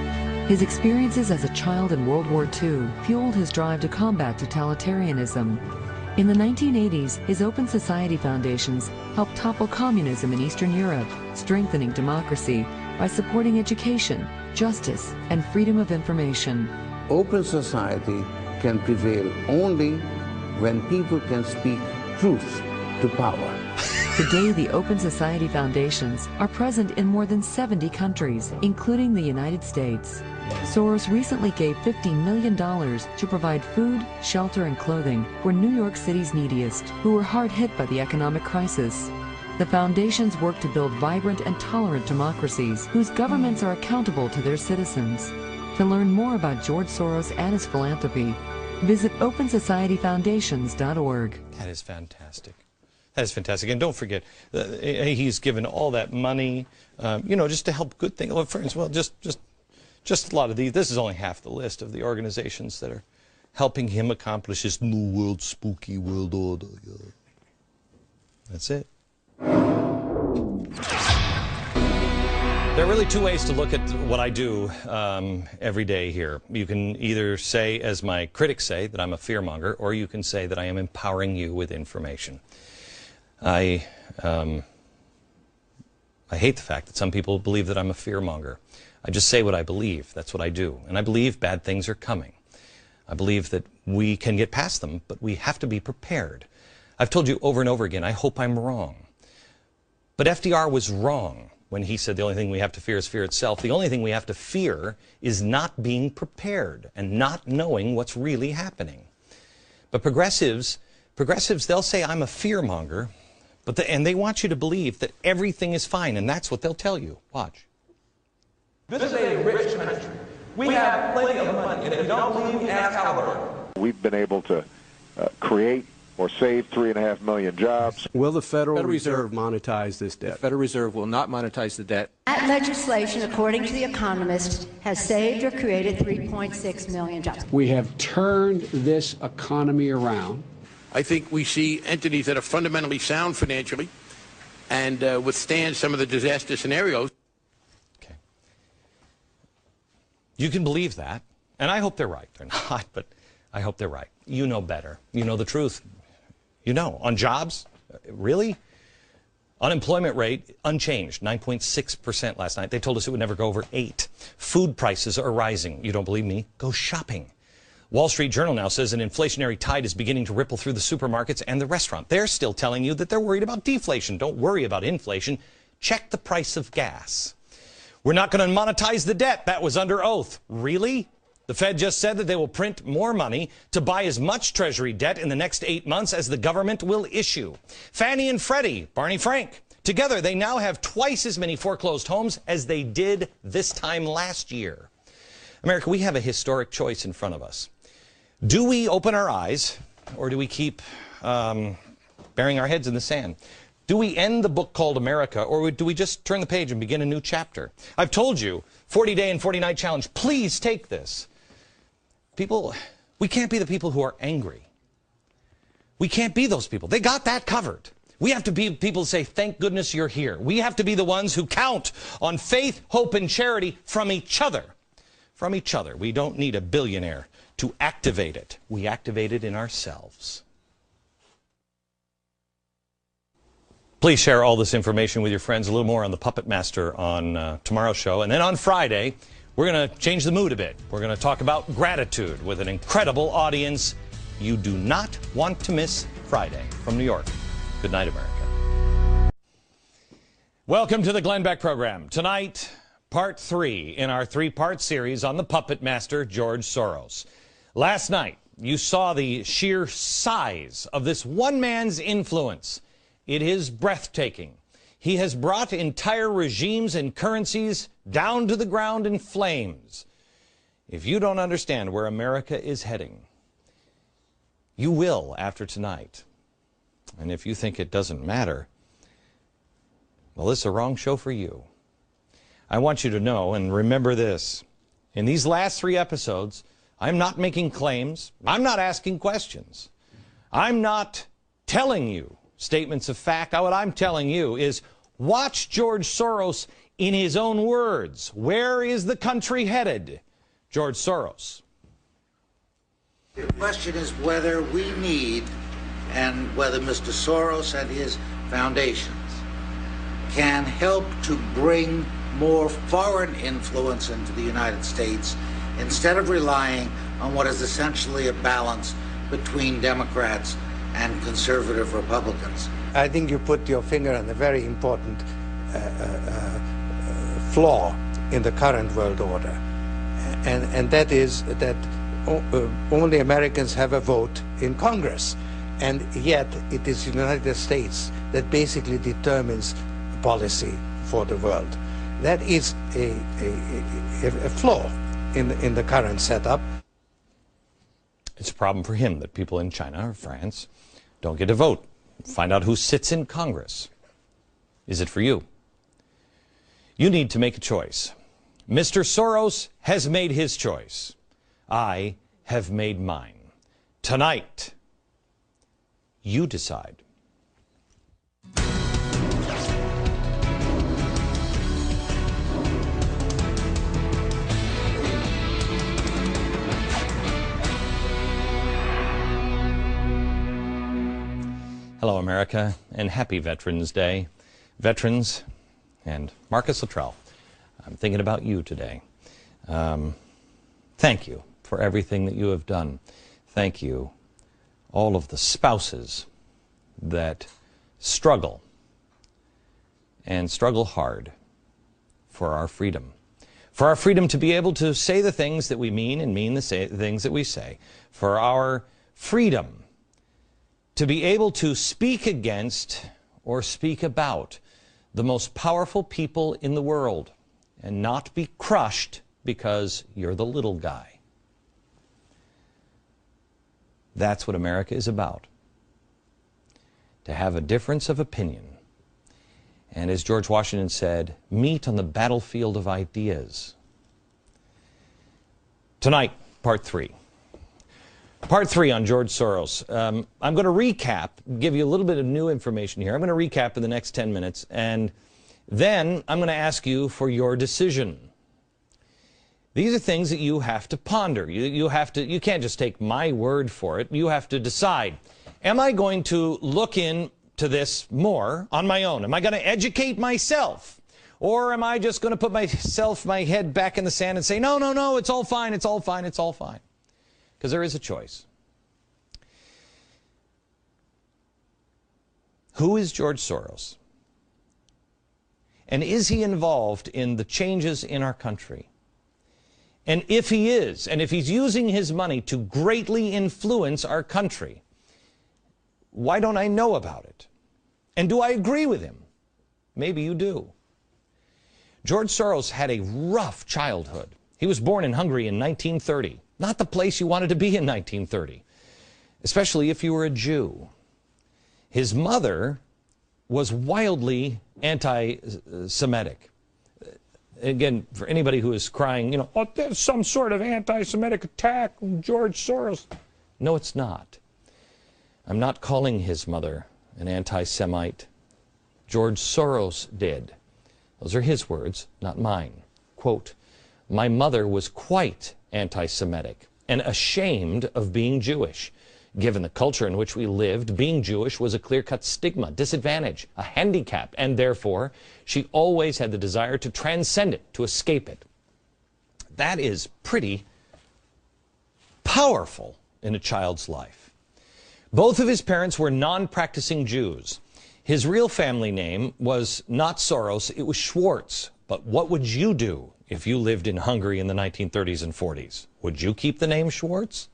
His experiences as a child in World War II fueled his drive to combat totalitarianism. In the 1980s, his Open Society Foundations helped topple communism in Eastern Europe, strengthening democracy by supporting education, justice, and freedom of information. Open society can prevail only when people can speak truth to power. Today, the Open Society Foundations are present in more than 70 countries, including the United States. Soros recently gave $50 million to provide food, shelter, and clothing for New York City's neediest, who were hard hit by the economic crisis. The foundations work to build vibrant and tolerant democracies whose governments are accountable to their citizens. To learn more about George Soros and his philanthropy, visit OpenSocietyFoundations.org. That is fantastic. That is fantastic. And don't forget, he's given all that money, just to help good things. Well, friends, well, just a lot of these. This is only half the list of the organizations that are helping him accomplish his new world, spooky world order. That's it. There are really 2 ways to look at what I do every day here. You can either say, as my critics say, that I'm a fearmonger, or you can say that I am empowering you with information. I hate the fact that some people believe that I'm a fearmonger. I just say what I believe. That's what I do. And I believe bad things are coming. I believe that we can get past them, but we have to be prepared. I've told you over and over again, I hope I'm wrong. But FDR was wrong when he said the only thing we have to fear is fear itself. The only thing we have to fear is not being prepared and not knowing what's really happening. But progressives Progressives, they'll say I'm a fearmonger, and they want you to believe that everything is fine, and that's what they'll tell you. Watch. This is a rich country. We have plenty of money, and if you don't believe me, ask Halliburton. We've been able to create or save 3.5 million jobs. Will the Federal Reserve monetize this debt? The Federal Reserve will not monetize the debt. That legislation, according to The Economist, has saved or created 3.6 million jobs. We have turned this economy around. I think we see entities that are fundamentally sound financially and withstand some of the disaster scenarios. Okay. You can believe that, and I hope they're right. They're not, but I hope they're right. You know better. You know the truth. You know, on jobs, really? Unemployment rate, unchanged, 9.6% last night. They told us it would never go over 8. Food prices are rising. You don't believe me? Go shopping. Wall Street Journal now says an inflationary tide is beginning to ripple through the supermarkets and the restaurant. They're still telling you that they're worried about deflation. Don't worry about inflation. Check the price of gas. We're not going to monetize the debt. That was under oath. Really? The Fed just said that they will print more money to buy as much Treasury debt in the next 8 months as the government will issue. Fannie and Freddie, Barney Frank, together they now have twice as many foreclosed homes as they did this time last year. America, we have a historic choice in front of us. Do we open our eyes, or do we keep burying our heads in the sand? Do we end the book called America, or do we just turn the page and begin a new chapter? I've told you, 40-day and 40-night challenge. Please take this. People, we can't be the people who are angry. We can't be those people. They got that covered. We have to be people who say, thank goodness you're here. We have to be the ones who count on faith, hope, and charity from each other. From each other. We don't need a billionaire to activate it. We activate it in ourselves. Please share all this information with your friends. A little more on the Puppet Master on tomorrow's show. And then on Friday, we're going to change the mood a bit. We're going to talk about gratitude with an incredible audience. You do not want to miss Friday. From New York, good night, America. Welcome to the Glenn Beck program. Tonight, part 3 in our 3-part series on the Puppet Master, George Soros. Last night, you saw the sheer size of this one man's influence. It is breathtaking. He has brought entire regimes and currencies down to the ground in flames. If you don't understand where America is heading, you will after tonight. And if you think it doesn't matter, well, this is the wrong show for you. I want you to know and remember this. In these last 3 episodes, I'm not making claims. I'm not asking questions. I'm not telling you statements of fact. What I'm telling you is watch George Soros in his own words. Where is the country headed? George Soros. The question is whether we need, and whether Mr. Soros and his foundations can help to bring more foreign influence into the United States instead of relying on what is essentially a balance between Democrats and conservative Republicans. I think you put your finger on a very important flaw in the current world order, and that is that only Americans have a vote in Congress, and yet it is the United States that basically determines policy for the world. That is a flaw in the current setup. It's a problem for him that people in China or France don't get to vote. Find out who sits in Congress. Is it for you? You need to make a choice. Mr. Soros has made his choice. I have made mine. Tonight, you decide. Hello, America, and happy Veterans Day. Veterans and Marcus Luttrell, I'm thinking about you today. Thank you for everything that you have done. Thank you, all of the spouses that struggle and struggle hard for our freedom. For our freedom to be able to say the things that we mean and mean the things that we say. For our freedom to be able to speak against or speak about the most powerful people in the world and not be crushed because you're the little guy. That's what America is about. To have a difference of opinion. And as George Washington said, meet on the battlefield of ideas. Tonight, part 3. Part 3 on George Soros. I'm going to recap, give you a little bit of new information here. I'm going to recap in the next 10 minutes, and then I'm going to ask you for your decision. These are things that you have to ponder. You can't just take my word for it. You have to decide, am I going to look into this more on my own? Am I going to educate myself? Or am I just going to put my head back in the sand and say, no, it's all fine, it's all fine, it's all fine? Because there is a choice. Who is George Soros? And is he involved in the changes in our country? And if he is, and if he's using his money to greatly influence our country, why don't I know about it? And do I agree with him? Maybe you do. George Soros had a rough childhood. He was born in Hungary in 1930. Not the place you wanted to be in 1930, especially if you were a Jew. His mother was wildly anti-Semitic. Again, for anybody who is crying, oh, there's some sort of anti-Semitic attack on George Soros. No, it's not. I'm not calling his mother an anti-Semite. George Soros did. Those are his words, not mine. Quote, my mother was quite anti-Semitic and ashamed of being Jewish. Given the culture in which we lived, being Jewish was a clear-cut stigma, disadvantage, a handicap, and therefore she always had the desire to transcend it, to escape it. That is pretty powerful in a child's life. Both of his parents were non-practicing Jews. His real family name was not Soros, it was Schwartz. But what would you do if you lived in Hungary in the 1930s and 40s? Would you keep the name Schwartz?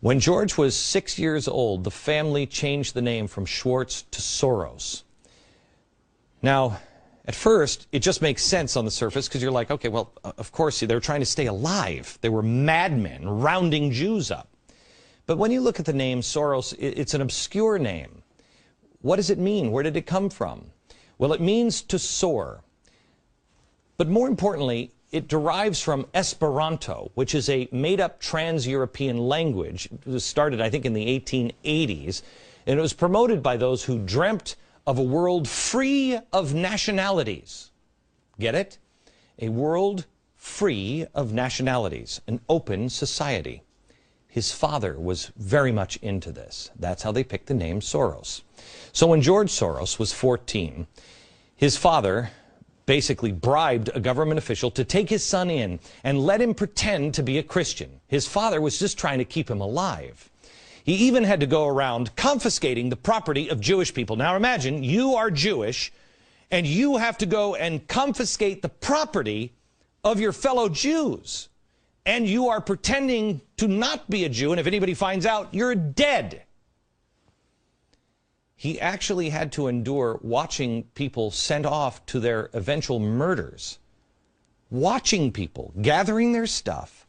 When George was 6 years old, the family changed the name from Schwartz to Soros. Now, at first, it just makes sense on the surface because you're like, okay, well, of course, they were trying to stay alive. They were madmen rounding Jews up. But when you look at the name Soros, it's an obscure name. What does it mean? Where did it come from? Well, it means to soar. But more importantly, it derives from Esperanto, which is a made-up trans-European language. It was started, I think, in the 1880s, and it was promoted by those who dreamt of a world free of nationalities. Get it? A world free of nationalities, an open society. His father was very much into this. That's how they picked the name Soros. So when George Soros was 14, his father basically bribed a government official to take his son in and let him pretend to be a Christian. His father was just trying to keep him alive. He even had to go around confiscating the property of Jewish people. Now imagine you are Jewish and you have to go and confiscate the property of your fellow Jews. And you are pretending to not be a Jew, and if anybody finds out, you're dead. He actually had to endure watching people sent off to their eventual murders. Watching people gathering their stuff,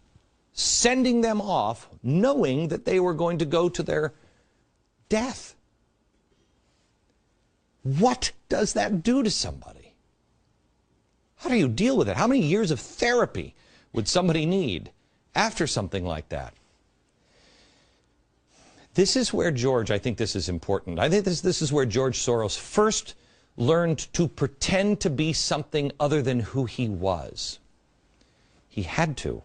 sending them off, knowing that they were going to go to their death. What does that do to somebody? How do you deal with it? How many years of therapy would somebody need after something like that? This is where George, I think this is important. I think this is where George Soros first learned to pretend to be something other than who he was. He had to.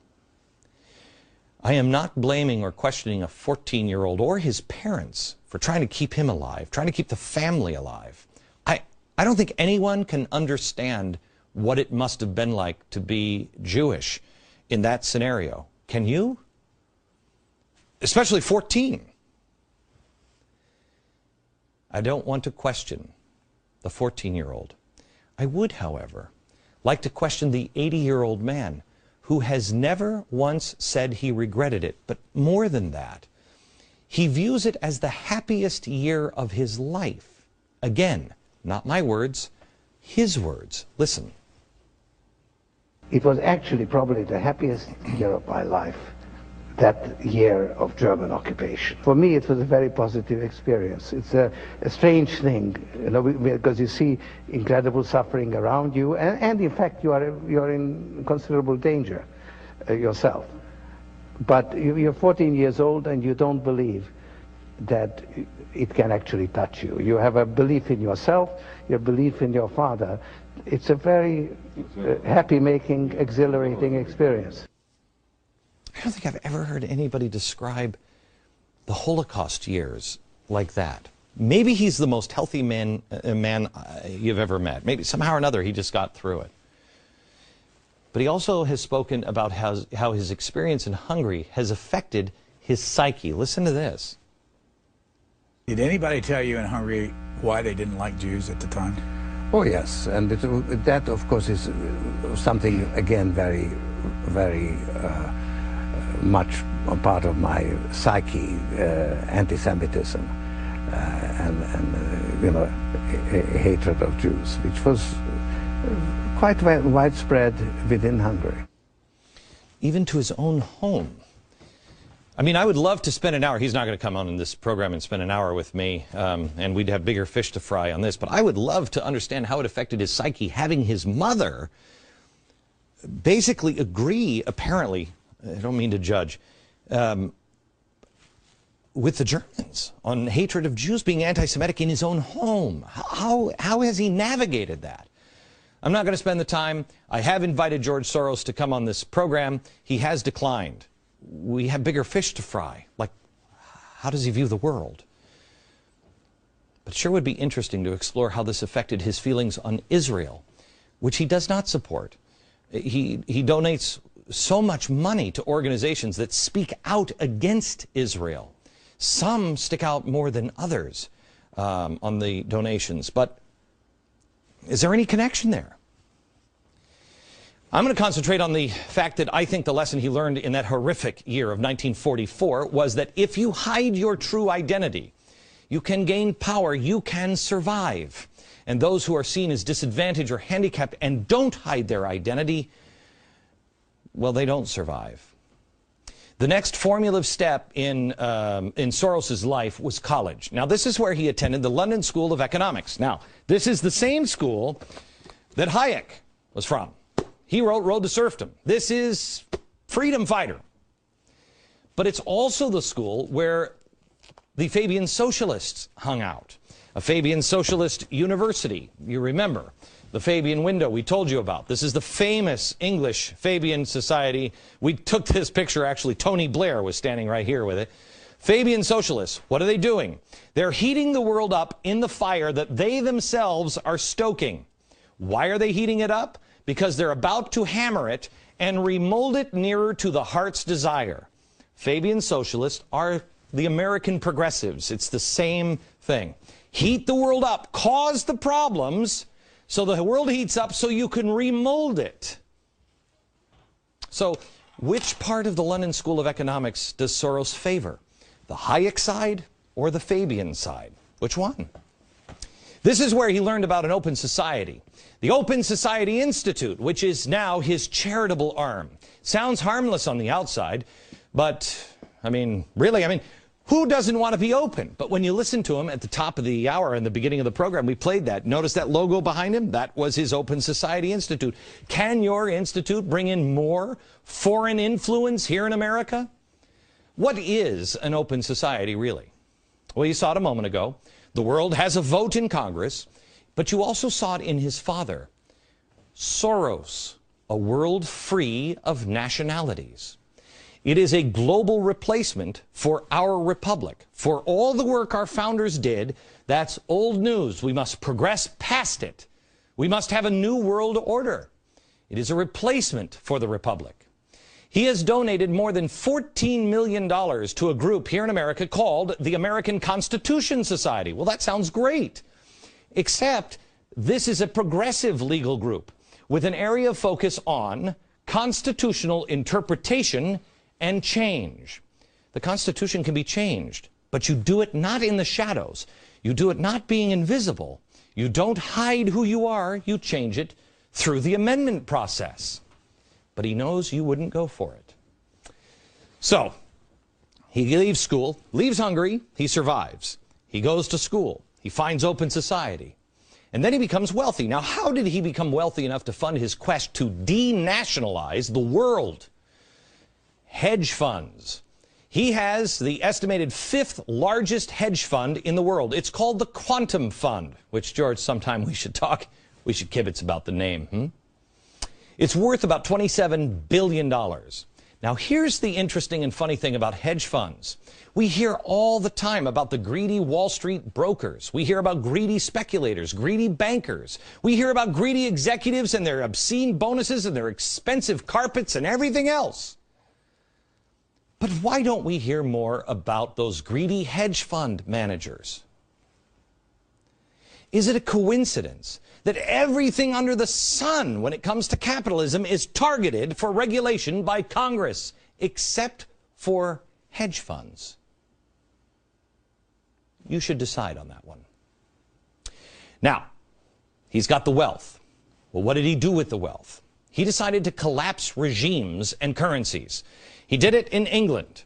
I am not blaming or questioning a 14-year-old or his parents for trying to keep him alive, trying to keep the family alive. I don't think anyone can understand what it must have been like to be Jewish in that scenario. Can you? Especially 14. I don't want to question the 14-year-old. I would, however, like to question the 80-year-old man who has never once said he regretted it. But more than that, He views it as the happiest year of his life. Again, not my words, his words. Listen. It was actually probably the happiest year of my life, that year of German occupation. For me, it was a very positive experience. It's a strange thing, you know, because you see incredible suffering around you, and in fact, you're in considerable danger yourself. But you're 14 years old and you don't believe that it can actually touch you. You have a belief in yourself, your belief in your father. It's a very happy-making, exhilarating experience. I don't think I've ever heard anybody describe the Holocaust years like that. Maybe he's the most healthy man you've ever met. Maybe somehow or another he just got through it. But he also has spoken about how his experience in Hungary has affected his psyche. Listen to this. Did anybody tell you in Hungary why they didn't like Jews at the time? Oh yes, and that of course is something, again, very, very much a part of my psyche, anti-Semitism and you know, hatred of Jews, which was quite widespread within Hungary. Even to his own home. I mean, I would love to spend an hour. He's not going to come on in this program and spend an hour with me, and we'd have bigger fish to fry on this. But I would love to understand how it affected his psyche, having his mother basically agree, apparently, I don't mean to judge, with the Germans on hatred of Jews, being anti-Semitic in his own home. How has he navigated that? I'm not going to spend the time. I have invited George Soros to come on this program. He has declined. We have bigger fish to fry. Like, how does he view the world? But it sure would be interesting to explore how this affected his feelings on Israel, which he does not support. He donates so much money to organizations that speak out against Israel. Some stick out more than others on the donations. But is there any connection there? I'm going to concentrate on the fact that I think the lesson he learned in that horrific year of 1944 was that if you hide your true identity, you can gain power, you can survive. And those who are seen as disadvantaged or handicapped and don't hide their identity, well, they don't survive. The next formative step in Soros's life was college. Now, this is where he attended the London School of Economics. Now, this is the same school that Hayek was from. He wrote Road to Serfdom. This is freedom fighter. But it's also the school where the Fabian socialists hung out. A Fabian socialist university, you remember. The Fabian window we told you about. This is the famous English Fabian Society. We took this picture, actually. Tony Blair was standing right here with it. Fabian socialists, what are they doing? They're heating the world up in the fire that they themselves are stoking. Why are they heating it up? Because they're about to hammer it and remold it nearer to the heart's desire. Fabian socialists are the American progressives. It's the same thing. Heat the world up, cause the problems, so the world heats up so you can remold it. So, which part of the London School of Economics does Soros favor? The Hayek side or the Fabian side? Which one? This is where he learned about an open society. The Open Society Institute, which is now his charitable arm. Sounds harmless on the outside, but, really, who doesn't want to be open? But when you listen to him at the top of the hour in the beginning of the program, we played that. Notice that logo behind him? That was his Open Society Institute. Can your institute bring in more foreign influence here in America? What is an open society, really? Well, you saw it a moment ago. The world has a vote in Congress, but you also saw it in his father, Soros, a world free of nationalities. It is a global replacement for our republic. For all the work our founders did, that's old news. We must progress past it. We must have a new world order. It is a replacement for the republic. He has donated more than $14 million to a group here in America called the American Constitution Society. Well, that sounds great. Except this is a progressive legal group with an area of focus on constitutional interpretation and change. The Constitution can be changed. But you do it not in the shadows. You do it not being invisible. You don't hide who you are. You change it through the amendment process. But he knows you wouldn't go for it. So, he leaves school, leaves Hungary, he survives. He goes to school. He finds open society. And then he becomes wealthy. Now, how did he become wealthy enough to fund his quest to denationalize the world? Hedge funds. He has the estimated 5th largest hedge fund in the world. It's called the Quantum Fund, which, George, sometime we should kibitz about the name. It's worth about $27 billion. Now, here's the interesting and funny thing about hedge funds. We hear all the time about the greedy Wall Street brokers. We hear about greedy speculators, greedy bankers. We hear about greedy executives and their obscene bonuses and their expensive carpets and everything else. But why don't we hear more about those greedy hedge fund managers? Is it a coincidence that everything under the sun when it comes to capitalism is targeted for regulation by Congress, except for hedge funds? You should decide on that one. Now, he's got the wealth. Well, what did he do with the wealth? He decided to collapse regimes and currencies. He did it in England,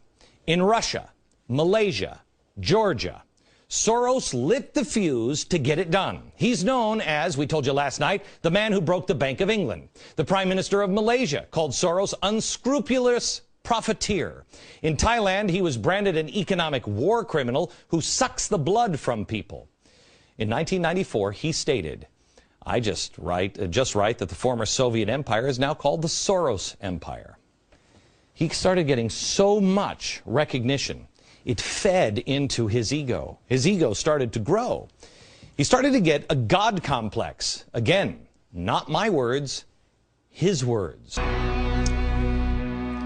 in Russia, Malaysia, Georgia. Soros lit the fuse to get it done. He's known as, we told you last night, the man who broke the Bank of England. The Prime Minister of Malaysia called Soros unscrupulous profiteer. In Thailand, he was branded an economic war criminal who sucks the blood from people. In 1994, he stated, I just write that the former Soviet empire is now called the Soros Empire. He started getting so much recognition, it fed into his ego. His ego started to grow. He started to get a God complex. Again, not my words, his words.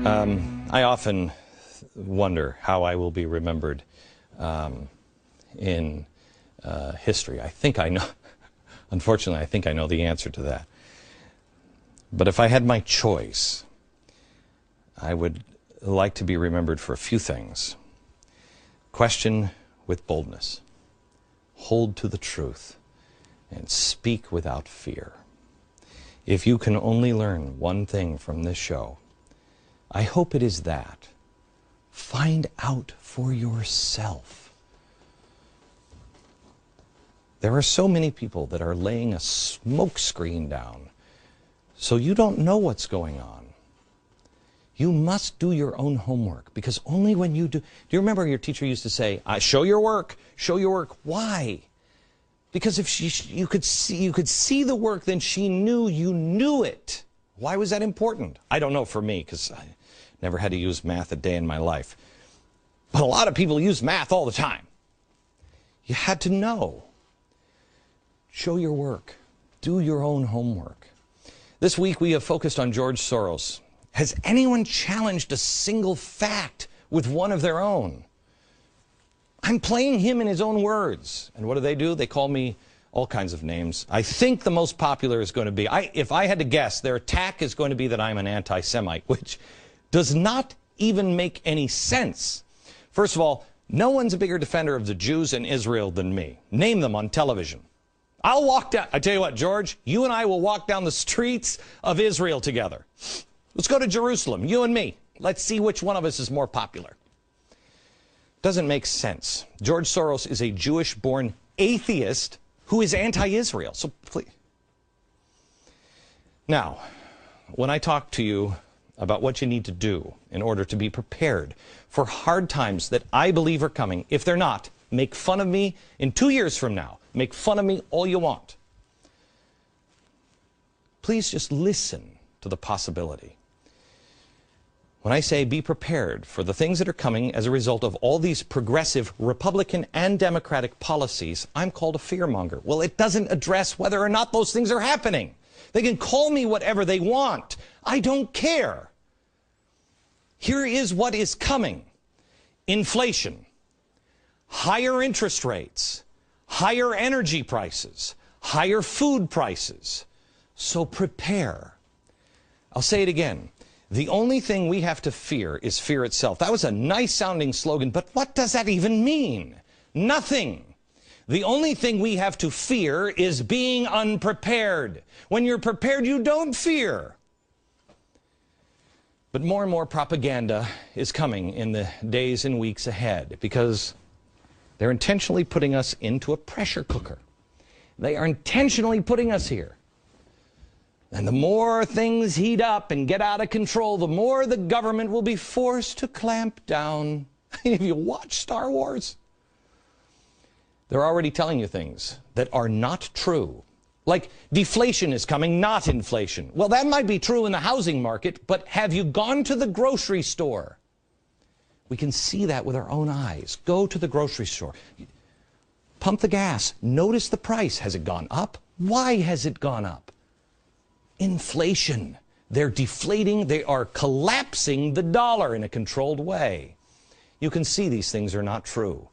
I often wonder how I will be remembered in history. I think I know, unfortunately, I think I know the answer to that. But if I had my choice, I would like to be remembered for a few things. Question with boldness. Hold to the truth. And speak without fear. If you can only learn one thing from this show, I hope it is that. Find out for yourself. There are so many people that are laying a smoke screen down, so you don't know what's going on. You must do your own homework, because only when you do... Do you remember your teacher used to say, show your work, show your work. Why? Because if you could see the work, then she knew you knew it. Why was that important? I don't know for me, because I never had to use math a day in my life. But a lot of people use math all the time. You had to know. Show your work. Do your own homework. This week we have focused on George Soros. Has anyone challenged a single fact with one of their own? I'm playing him in his own words. And what do? They call me all kinds of names. I think the most popular is going to be, if I had to guess, their attack is going to be that I'm an anti-Semite, which does not even make any sense. First of all, no one's a bigger defender of the Jews in Israel than me. Name them on television. I'll walk down, I tell you what, George, you and I will walk down the streets of Israel together. Let's go to Jerusalem, you and me. Let's see which one of us is more popular. Doesn't make sense. George Soros is a Jewish-born atheist who is anti-Israel. So please. Now, when I talk to you about what you need to do in order to be prepared for hard times that I believe are coming, if they're not, make fun of me in 2 years from now. Make fun of me all you want. Please just listen to the possibility. When I say be prepared for the things that are coming as a result of all these progressive Republican and Democratic policies, I'm called a fearmonger. Well, it doesn't address whether or not those things are happening. They can call me whatever they want. I don't care. Here is what is coming. Inflation, higher interest rates, higher energy prices, higher food prices. So prepare. I'll say it again. The only thing we have to fear is fear itself. That was a nice sounding slogan, but what does that even mean? Nothing. The only thing we have to fear is being unprepared. When you're prepared, you don't fear. But more and more propaganda is coming in the days and weeks ahead because they're intentionally putting us into a pressure cooker. They are intentionally putting us here. And the more things heat up and get out of control, the more the government will be forced to clamp down. If you watch Star Wars, they're already telling you things that are not true. Like deflation is coming, not inflation. Well, that might be true in the housing market, but have you gone to the grocery store? We can see that with our own eyes. Go to the grocery store. Pump the gas. Notice the price. Has it gone up? Why has it gone up? Inflation. They're deflating. They are collapsing the dollar in a controlled way. You can see these things are not true.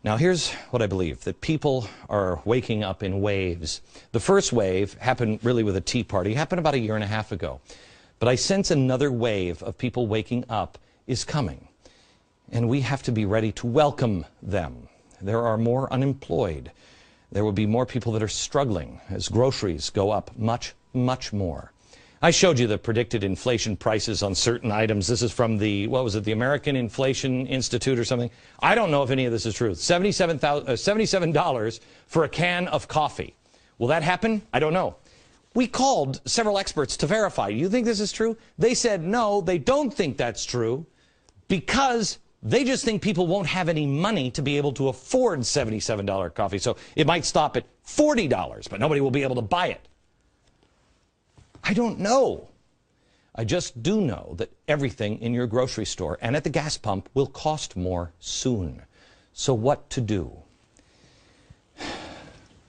Now, here's what I believe, that people are waking up in waves. The first wave happened really with a Tea Party, happened about 1.5 years ago. But I sense another wave of people waking up is coming. And we have to be ready to welcome them. There are more unemployed. There will be more people that are struggling as groceries go up much, much more. I showed you the predicted inflation prices on certain items. This is from the, what was it, the American Inflation Institute or something. I don't know if any of this is true. $77 for a can of coffee. Will that happen? I don't know. We called several experts to verify. You think this is true? They said no, they don't think that's true because they just think people won't have any money to be able to afford $77 coffee. So it might stop at $40, but nobody will be able to buy it. I don't know. I just do know that everything in your grocery store and at the gas pump will cost more soon. So what to do?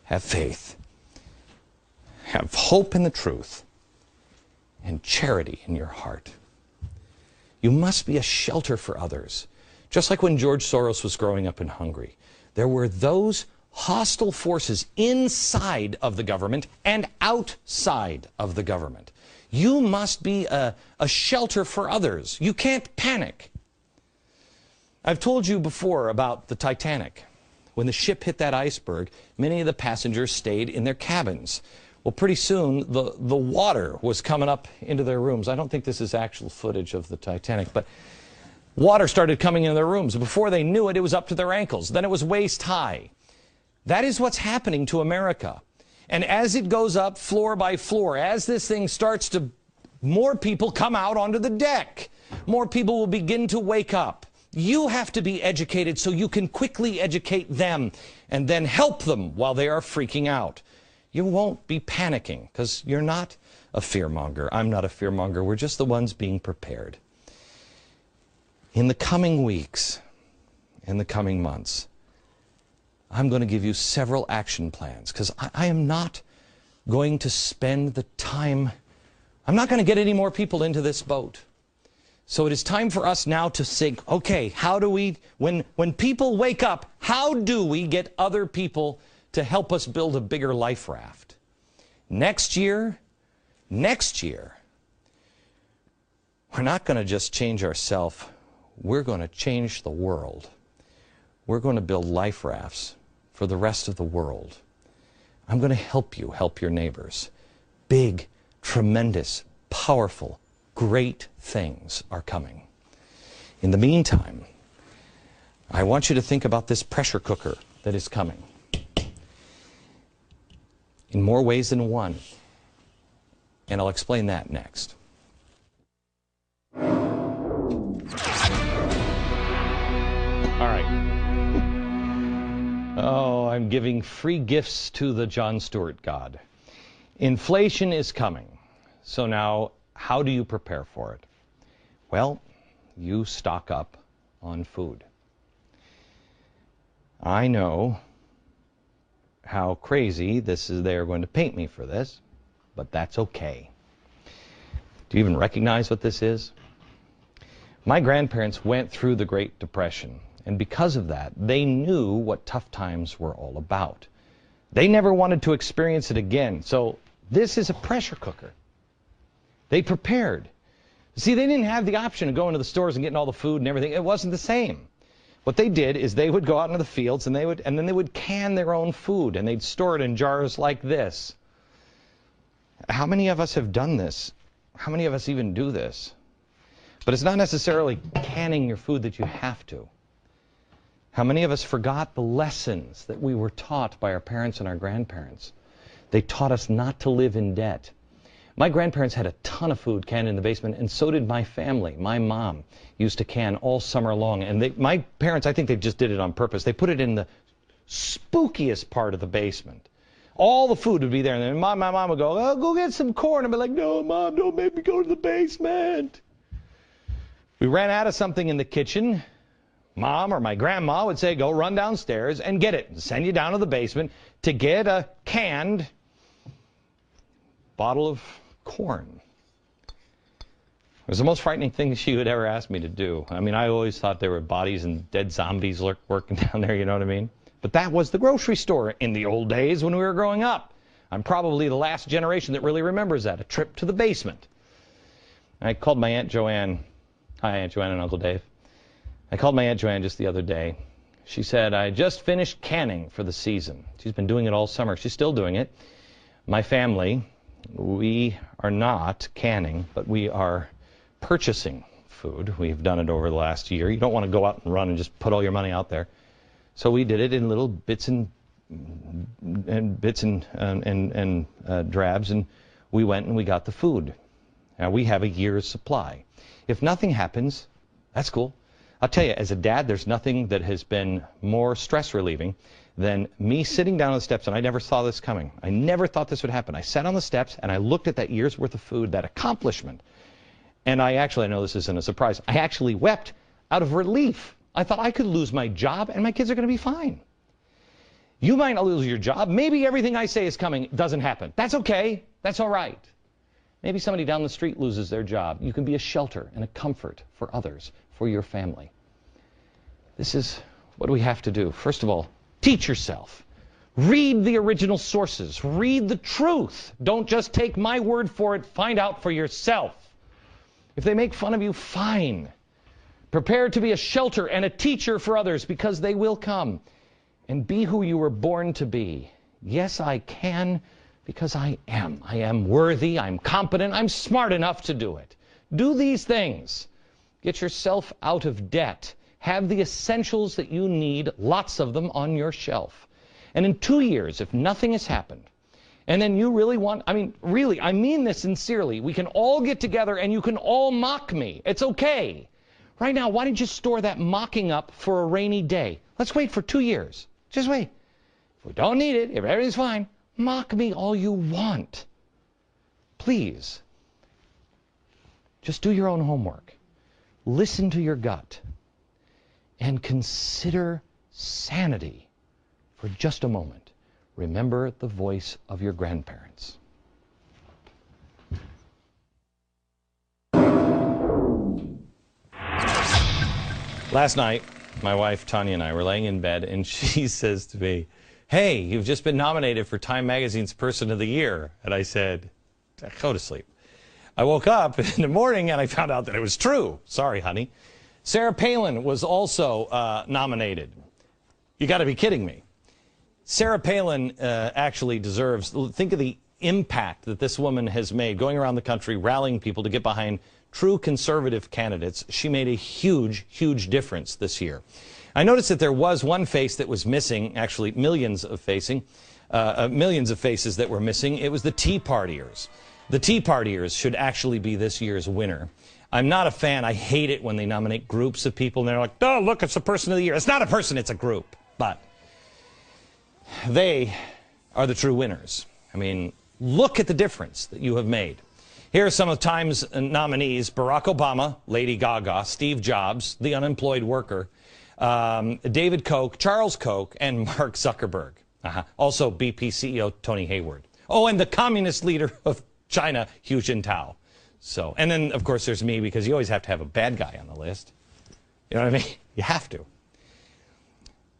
Have faith. Have hope in the truth and charity in your heart. You must be a shelter for others. Just like when George Soros was growing up in Hungary, there were those hostile forces inside of the government and outside of the government. You must be a shelter for others. You can't panic. I've told you before about the Titanic. When the ship hit that iceberg, many of the passengers stayed in their cabins. Well, pretty soon, the water was coming up into their rooms. I don't think this is actual footage of the Titanic, but water started coming into their rooms. Before they knew it, it was up to their ankles. Then it was waist high. That is what's happening to America. And as it goes up floor by floor, as this thing starts to, more people come out onto the deck. More people will begin to wake up. You have to be educated so you can quickly educate them and then help them while they are freaking out. You won't be panicking because you're not a fearmonger. I'm not a fearmonger. We're just the ones being prepared. In the coming weeks, in the coming months, I'm going to give you several action plans because I am not going to spend the time. I'm not going to get any more people into this boat. So it is time for us now to think, okay, how do we, when people wake up, how do we get other people to help us build a bigger life raft? Next year, we're not going to just change ourselves. We're going to change the world. We're going to build life rafts for the rest of the world. I'm going to help you help your neighbors. Big, tremendous, powerful, great things are coming. In the meantime, I want you to think about this pressure cooker that is coming in more ways than one. And I'll explain that next. All right. Oh, I'm giving free gifts to the Jon Stewart God. Inflation is coming. So now, how do you prepare for it? Well, you stock up on food. I know how crazy this is. They are going to paint me for this, but that's okay. Do you even recognize what this is? My grandparents went through the Great Depression, and because of that, they knew what tough times were all about. They never wanted to experience it again, so this is a pressure cooker. They prepared. See, they didn't have the option of going to the stores and getting all the food and everything. It wasn't the same. What they did is they would go out into the fields and then they would can their own food and they'd store it in jars like this. How many of us have done this? How many of us even do this? But it's not necessarily canning your food that you have to. How many of us forgot the lessons that we were taught by our parents and our grandparents? They taught us not to live in debt. My grandparents had a ton of food canned in the basement, and so did my family. My mom used to can all summer long. And my parents, I think they just did it on purpose. They put it in the spookiest part of the basement. All the food would be there. And then my mom would go, oh, go get some corn. And I'd be like, no, Mom, don't make me go to the basement. We ran out of something in the kitchen. Mom or my grandma would say, go run downstairs and get it. And send you down to the basement to get a canned bottle of corn. It was the most frightening thing she would ever ask me to do. I mean, I always thought there were bodies and dead zombies working down there, you know what I mean? But that was the grocery store in the old days when we were growing up. I'm probably the last generation that really remembers that, a trip to the basement. I called my Aunt Joanne. Hi, Aunt Joanne and Uncle Dave. I called my Aunt Joanne just the other day. She said, I just finished canning for the season. She's been doing it all summer. She's still doing it. My family, we are not canning, but we are purchasing food. We've done it over the last year. You don't want to go out and run and just put all your money out there. So we did it in little bits and drabs, and we went and we got the food. Now we have a year's supply. If nothing happens, that's cool. I'll tell you, as a dad, there's nothing that has been more stress relieving than me sitting down on the steps, and I never saw this coming. I never thought this would happen. I sat on the steps and I looked at that year's worth of food, that accomplishment. And I know this isn't a surprise, I actually wept out of relief. I thought I could lose my job and my kids are going to be fine. You might not lose your job. Maybe everything I say is coming doesn't happen. That's okay. That's all right. Maybe somebody down the street loses their job. You can be a shelter and a comfort for others, for your family. This is what we have to do. First of all, teach yourself. Read the original sources. Read the truth. Don't just take my word for it. Find out for yourself. If they make fun of you, fine. Prepare to be a shelter and a teacher for others, because they will come. And be who you were born to be. Yes, I can, because I am. I am worthy. I'm competent. I'm smart enough to do it. Do these things. Get yourself out of debt. Have the essentials that you need, lots of them, on your shelf. And in 2 years, if nothing has happened, and then you really want, I mean this sincerely, we can all get together and you can all mock me. It's okay. Right now, why don't you store that mocking up for a rainy day? Let's wait for 2 years. Just wait. If we don't need it, if everything's fine, mock me all you want. Please. Just do your own homework. Listen to your gut. And consider sanity for just a moment. Remember the voice of your grandparents. Last night, my wife Tanya and I were laying in bed, and she says to me, hey, you've just been nominated for Time Magazine's Person of the Year. And I said, go to sleep. I woke up in the morning and I found out that it was true. Sorry, honey. Sarah Palin was also nominated. You got to be kidding me. Sarah Palin actually deserves, think of the impact that this woman has made going around the country, rallying people to get behind true conservative candidates. She made a huge, huge difference this year. I noticed that there was one face that was missing, actually millions of faces that were missing. It was the Tea Partiers. The Tea Partiers should actually be this year's winner. I'm not a fan. I hate it when they nominate groups of people and they're like, oh, look, it's the person of the year. It's not a person, it's a group. But they are the true winners. I mean, look at the difference that you have made. Here are some of Time's nominees: Barack Obama, Lady Gaga, Steve Jobs, the unemployed worker, David Koch, Charles Koch, and Mark Zuckerberg. Also BP CEO Tony Hayward. Oh, and the communist leader of China, Hu Jintao. So, and then, of course, there's me, because you always have to have a bad guy on the list. You know what I mean? You have to.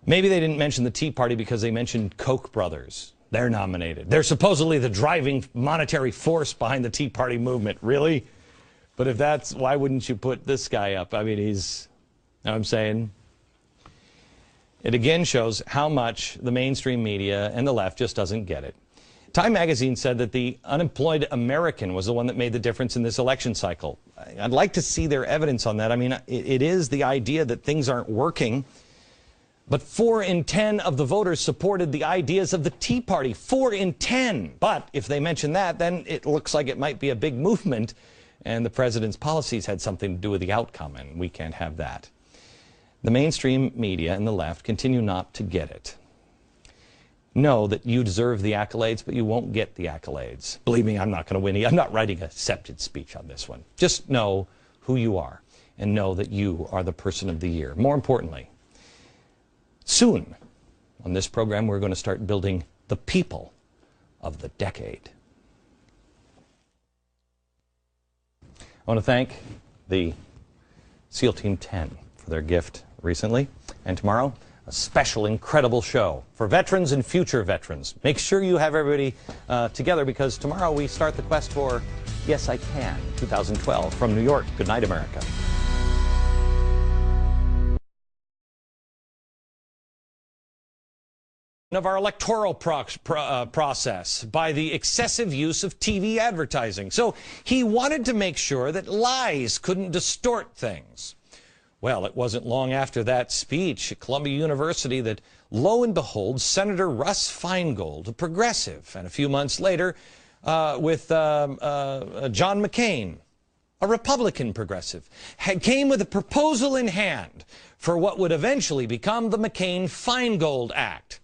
Maybe they didn't mention the Tea Party because they mentioned Koch brothers. They're nominated. They're supposedly the driving monetary force behind the Tea Party movement. Really? But if that's, why wouldn't you put this guy up? I mean, he's, you know what I'm saying? It again shows how much the mainstream media and the left just doesn't get it. Time magazine said that the unemployed American was the one that made the difference in this election cycle. I'd like to see their evidence on that. I mean, it is the idea that things aren't working. But 4 in 10 of the voters supported the ideas of the Tea Party. 4 in 10. But if they mention that, then it looks like it might be a big movement, and the president's policies had something to do with the outcome, and we can't have that. The mainstream media and the left continue not to get it. Know that you deserve the accolades, but you won't get the accolades. Believe me, I'm not going to win. I'm not writing a accepted speech on this one. Just know who you are, and know that you are the person of the year. More importantly, soon, on this program, we're going to start building the people of the decade. I want to thank the SEAL Team 10 for their gift recently. And tomorrow, a special, incredible show for veterans and future veterans. Make sure you have everybody together, because tomorrow we start the quest for Yes, I Can 2012 from New York. Good night, America. Of our electoral process by the excessive use of TV advertising. So he wanted to make sure that lies couldn't distort things. Well, it wasn't long after that speech at Columbia University that, lo and behold, Senator Russ Feingold, a progressive, and a few months later with John McCain, a Republican progressive, came with a proposal in hand for what would eventually become the McCain-Feingold Act.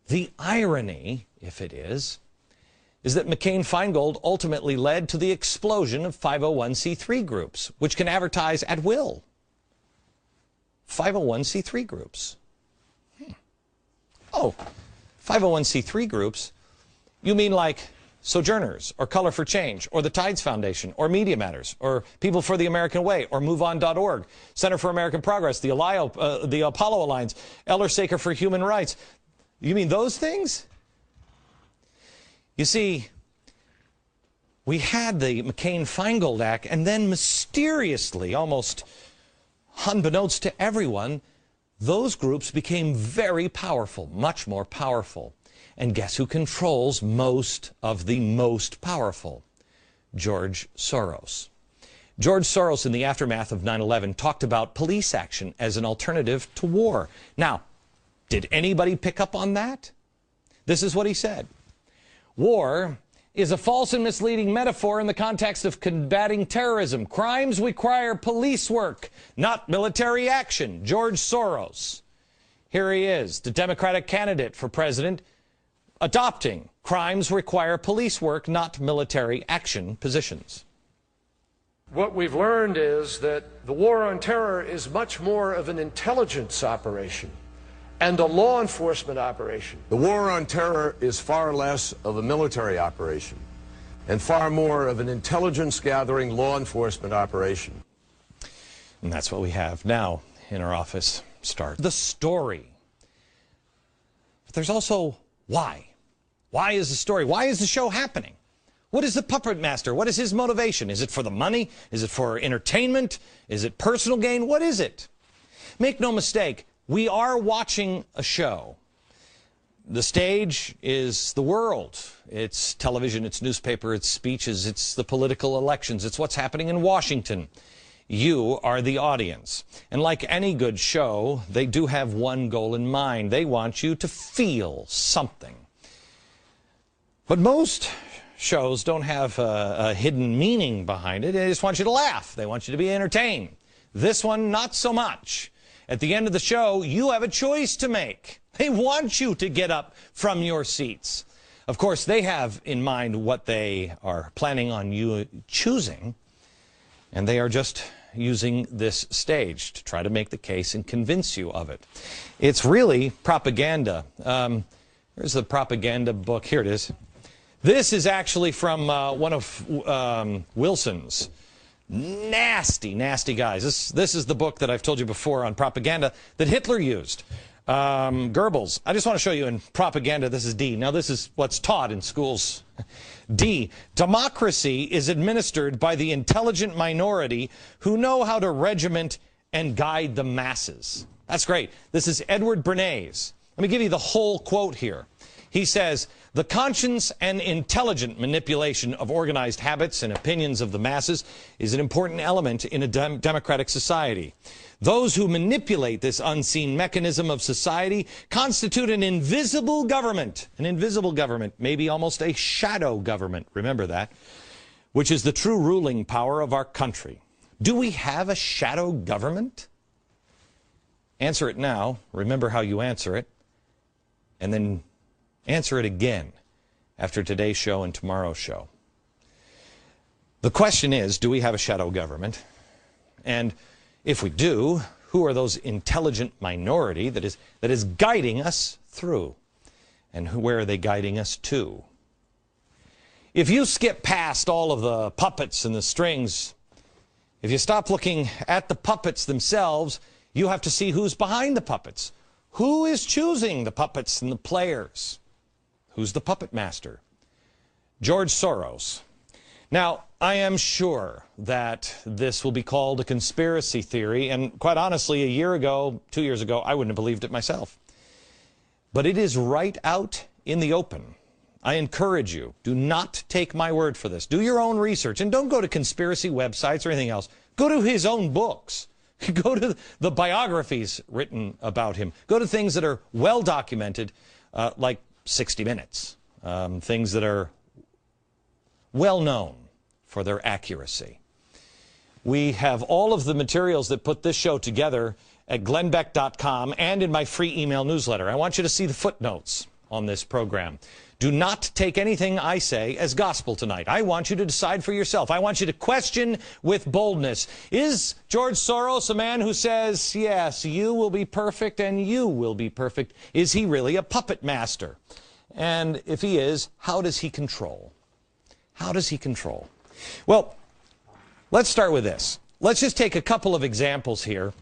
The irony, if it is that McCain-Feingold ultimately led to the explosion of 501c3 groups, which can advertise at will. 501c3 groups. Oh, 501c3 groups? You mean like Sojourners, or Color for Change, or the Tides Foundation, or Media Matters, or People for the American Way, or MoveOn.org, Center for American Progress, the Apollo Alliance, Eller Saker for Human Rights. You mean those things? You see, we had the McCain-Feingold Act, and then mysteriously, almost unbeknownst to everyone, those groups became very powerful, much more powerful. And guess who controls most of the most powerful? George Soros. George Soros, in the aftermath of 9/11, talked about police action as an alternative to war. Now, did anybody pick up on that? This is what he said. War is a false and misleading metaphor in the context of combating terrorism. Crimes require police work, not military action. George Soros. Here he is, the Democratic candidate for president, adopting crimes require police work, not military action positions. What we've learned is that the war on terror is much more of an intelligence operation and a law enforcement operation. The war on terror is far less of a military operation and far more of an intelligence-gathering law enforcement operation. And that's what we have now in our office. Start the story. But there's also why. Why is the story? Why is the show happening? What is the puppet master? What is his motivation? Is it for the money? Is it for entertainment? Is it personal gain? What is it? Make no mistake, we are watching a show. The stage is the world. It's television, it's newspaper, it's speeches, it's the political elections, it's what's happening in Washington. You are the audience. And like any good show, they do have one goal in mind. They want you to feel something. But most shows don't have a hidden meaning behind it. They just want you to laugh. They want you to be entertained. This one, not so much. At the end of the show, you have a choice to make. They want you to get up from your seats. Of course, they have in mind what they are planning on you choosing, and they are just using this stage to try to make the case and convince you of it. It's really propaganda. Here's the propaganda book. Here it is. This is actually from one of Wilson's. Nasty, nasty guys. This is the book that I've told you before on propaganda that Hitler used. Goebbels. I just want to show you in propaganda, this is D. Now this is what's taught in schools D, democracy is administered by the intelligent minority who know how to regiment and guide the masses. That's great. This is Edward Bernays. Let me give you the whole quote here. He says, the conscious and intelligent manipulation of organized habits and opinions of the masses is an important element in a democratic society. Those who manipulate this unseen mechanism of society constitute an invisible government, maybe almost a shadow government, remember that, which is the true ruling power of our country. Do we have a shadow government? Answer it now, remember how you answer it, and then answer it again after today's show and tomorrow's show. The question is, do we have a shadow government? And if we do, who are those intelligent minority that is guiding us through? And where are they guiding us to? If you skip past all of the puppets and the strings, if you stop looking at the puppets themselves, you have to see who's behind the puppets. Who is choosing the puppets and the players? Who's the puppet master? George Soros. Now, I am sure that this will be called a conspiracy theory, and quite honestly, a year ago, 2 years ago, I wouldn't have believed it myself. But it is right out in the open. I encourage you, do not take my word for this. Do your own research, and don't go to conspiracy websites or anything else. Go to his own books. Go to the biographies written about him. Go to things that are well documented, like 60 Minutes, things that are well known for their accuracy. We have all of the materials that put this show together at glennbeck.com and in my free email newsletter. I want you to see the footnotes on this program. Do not take anything I say as gospel tonight. I want you to decide for yourself. I want you to question with boldness. Is George Soros a man who says, yes, you will be perfect and you will be perfect? Is he really a puppet master? And if he is, how does he control? How does he control? Well, let's start with this. Let's just take a couple of examples here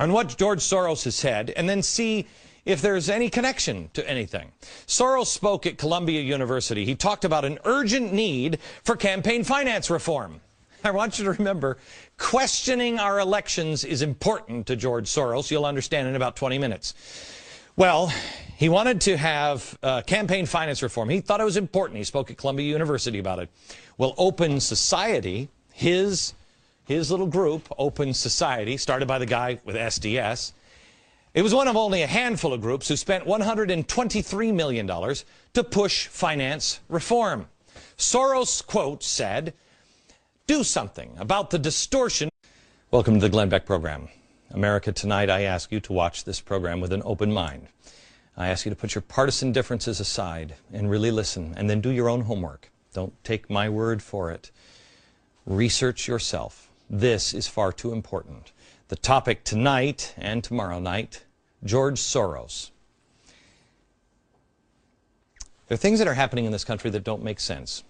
on what George Soros has said and then see if there's any connection to anything. Soros spoke at Columbia University. He talked about an urgent need for campaign finance reform. I want you to remember, questioning our elections is important to George Soros. You'll understand in about 20 minutes. Well, he wanted to have campaign finance reform. He thought it was important. He spoke at Columbia University about it. Well, Open Society, his little group, Open Society, started by the guy with SDS, it was one of only a handful of groups who spent $123 million to push finance reform. Soros, quote, said, do something about the distortion. Welcome to the Glenn Beck program. America, tonight I ask you to watch this program with an open mind. I ask you to put your partisan differences aside and really listen, and then do your own homework. Don't take my word for it. Research yourself. This is far too important. The topic tonight and tomorrow night, George Soros. There are things that are happening in this country that don't make sense.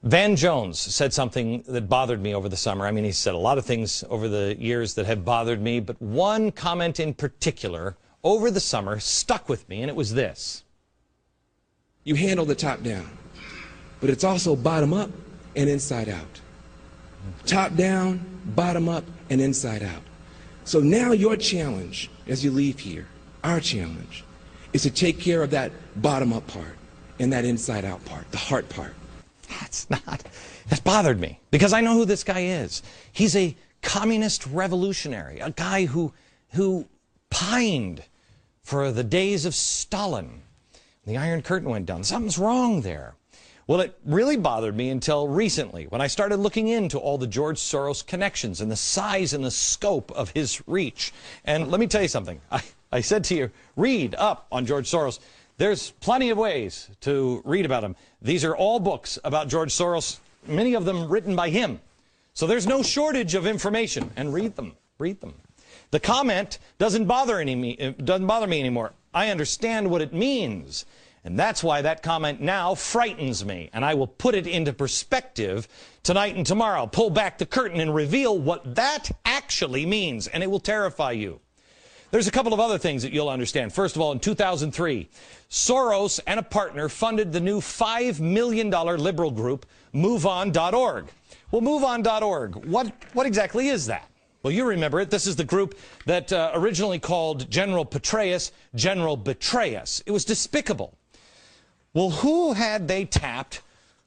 Van Jones said something that bothered me over the summer. I mean, he said a lot of things over the years that have bothered me, but one comment in particular over the summer stuck with me, and it was this. You handle the top down, but it's also bottom up and inside out. Top down, bottom up, and inside out. So now your challenge as you leave here, our challenge, is to take care of that bottom up part and that inside out part, the heart part. That's bothered me because I know who this guy is. He's a communist revolutionary, a guy who pined for the days of Stalin. The Iron Curtain went down. Something's wrong there. Well, it really bothered me until recently when I started looking into all the George Soros connections and the size and the scope of his reach. And let me tell you something. I said to you, read up on George Soros. There's plenty of ways to read about him. These are all books about George Soros, many of them written by him. So there's no shortage of information, and read them. Read them. The comment doesn't bother me anymore. I understand what it means. And that's why that comment now frightens me. And I will put it into perspective tonight and tomorrow. Pull back the curtain and reveal what that actually means. And it will terrify you. There's a couple of other things that you'll understand. First of all, in 2003, Soros and a partner funded the new $5 million liberal group, MoveOn.org. Well, MoveOn.org, what exactly is that? Well, you remember it. This is the group that originally called General Petraeus General Betrayus. It was despicable. Well, who had they tapped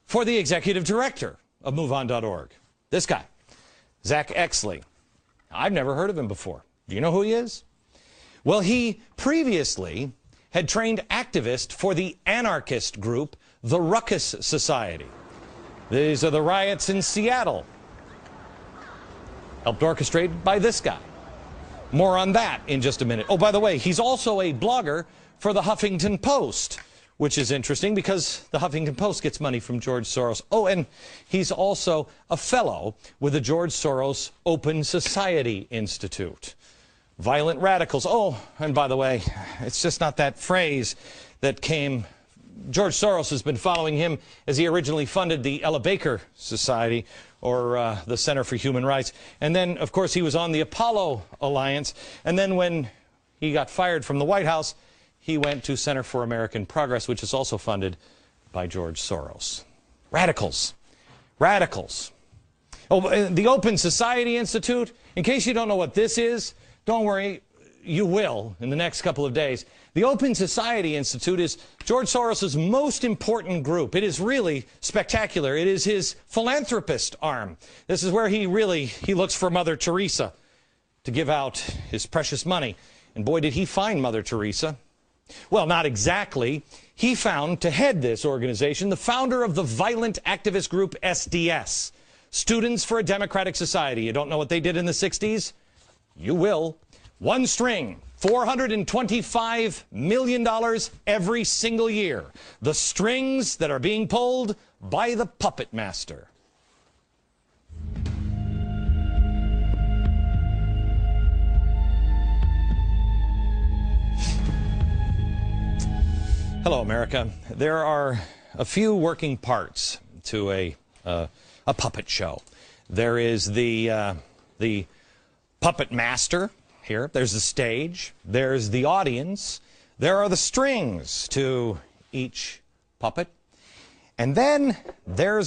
for the executive director of MoveOn.org? This guy, Zach Exley. I've never heard of him before. Do you know who he is? Well, he previously had trained activists for the anarchist group, the Ruckus Society. These are the riots in Seattle, helped orchestrated by this guy. More on that in just a minute. Oh, by the way, he's also a blogger for the Huffington Post, which is interesting because the Huffington Post gets money from George Soros. Oh, and he's also a fellow with the George Soros Open Society Institute. Violent radicals. Oh, and by the way, it's just not that phrase that came. George Soros has been following him as he originally funded the Ella Baker Society, or the Center for Human Rights. And then, of course, he was on the Apollo Alliance. And then when he got fired from the White House, he went to Center for American Progress, which is also funded by George Soros. Radicals. Radicals. Oh, the Open Society Institute, in case you don't know what this is, don't worry, you will in the next couple of days. The Open Society Institute is George Soros' most important group. It is really spectacular. It is his philanthropist arm. This is where he looks for Mother Teresa to give out his precious money. And boy, did he find Mother Teresa. Well, not exactly. He found, to head this organization, the founder of the violent activist group SDS, Students for a Democratic Society. You don't know what they did in the 60s? You will. One string, $425 million every single year. The strings that are being pulled by the puppet master. Hello, America. There are a few working parts to a puppet show. There is the puppet master here. There's the stage. There's the audience. There are the strings to each puppet. And then there's